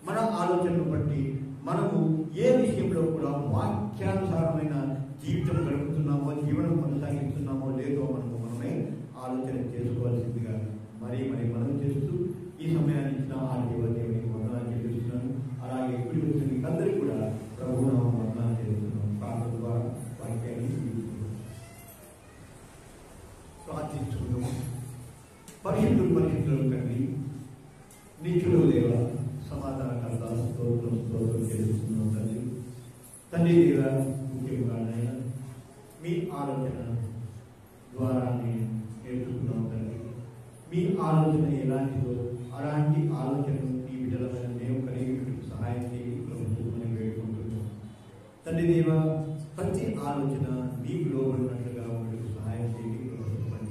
మన ఆలోచనను బట్టి మనము ఏ విషయంలో కూడా వాక్యానుసారమైన జీవితం గడుపుతున్నామో, జీవనం కొనసాగిస్తున్నామో లేదో మనమే ఆలోచన చేసుకోవాల్సిందిగా మరి మనం చేస్తూ ఈ సమయాన్ని ఇచ్చిన ఆ దేవునికి వందనాలు చెల్లిస్తున్నాను. అలాగే ఇప్పుడు వచ్చిన మీకందరికీ కూడా ప్రభువునామమున వందనాలు చెల్లిస్తున్నాను. ప్రార్థన ద్వారా వాక్యాన్ని ప్రార్థించుకుందాం. పరిశుద్ధులు తండ్రి, నిత్యుడు దేవ, సమాధానకర్త, స్తోత్రం చెల్లిస్తున్నాం తండ్రి. తండ్రి దేవ, ముఖ్యంగా నాయన మీ ఆలోచన ద్వారా నేను నేర్చుకున్నాం తండ్రి. మీ ఆలోచన ఎలాంటిదో అలాంటి ఆలోచనను మీ బిడ్డలమైన మేము కలిగి సహాయం చేసి ప్రభుత్వం వేడుకుంటున్నాం తండ్రి దేవ. ప్రతి ఆలోచన మీకు లోబడినట్లుగా ఉండటం సహాయం చేసి ప్రభుత్వం,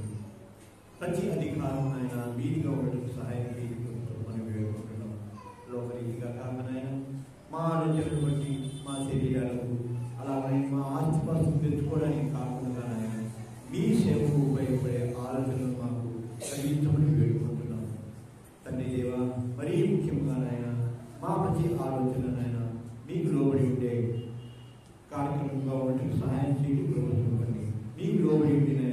ప్రతి అధికారం ఆయన మీదిగా ఉండటం సహాయం చేసి ప్రభుత్వం వేడుకుంటున్నాం. లోకరీతిగా కాకనైనా మా ఆలోచనను బట్టి మా శరీరాలకు అలాగే మా ఆస్తిపాస్తులు తెచ్చుకోవడానికి కాకుండా మీ సేవకు ఉపయోగపడే ఆలోచనలు మాకు కలిగించమని వేడుకుంటున్నాం తండ్రి దేవ. మరీ ముఖ్యంగా నాయన మా ప్రతి ఆలోచననైనా మీకు లోబడి ఉండే కార్యక్రమంగా ఉండటం సహాయం చేసి ప్రభుత్వం మీకు లోబడి ఉండిన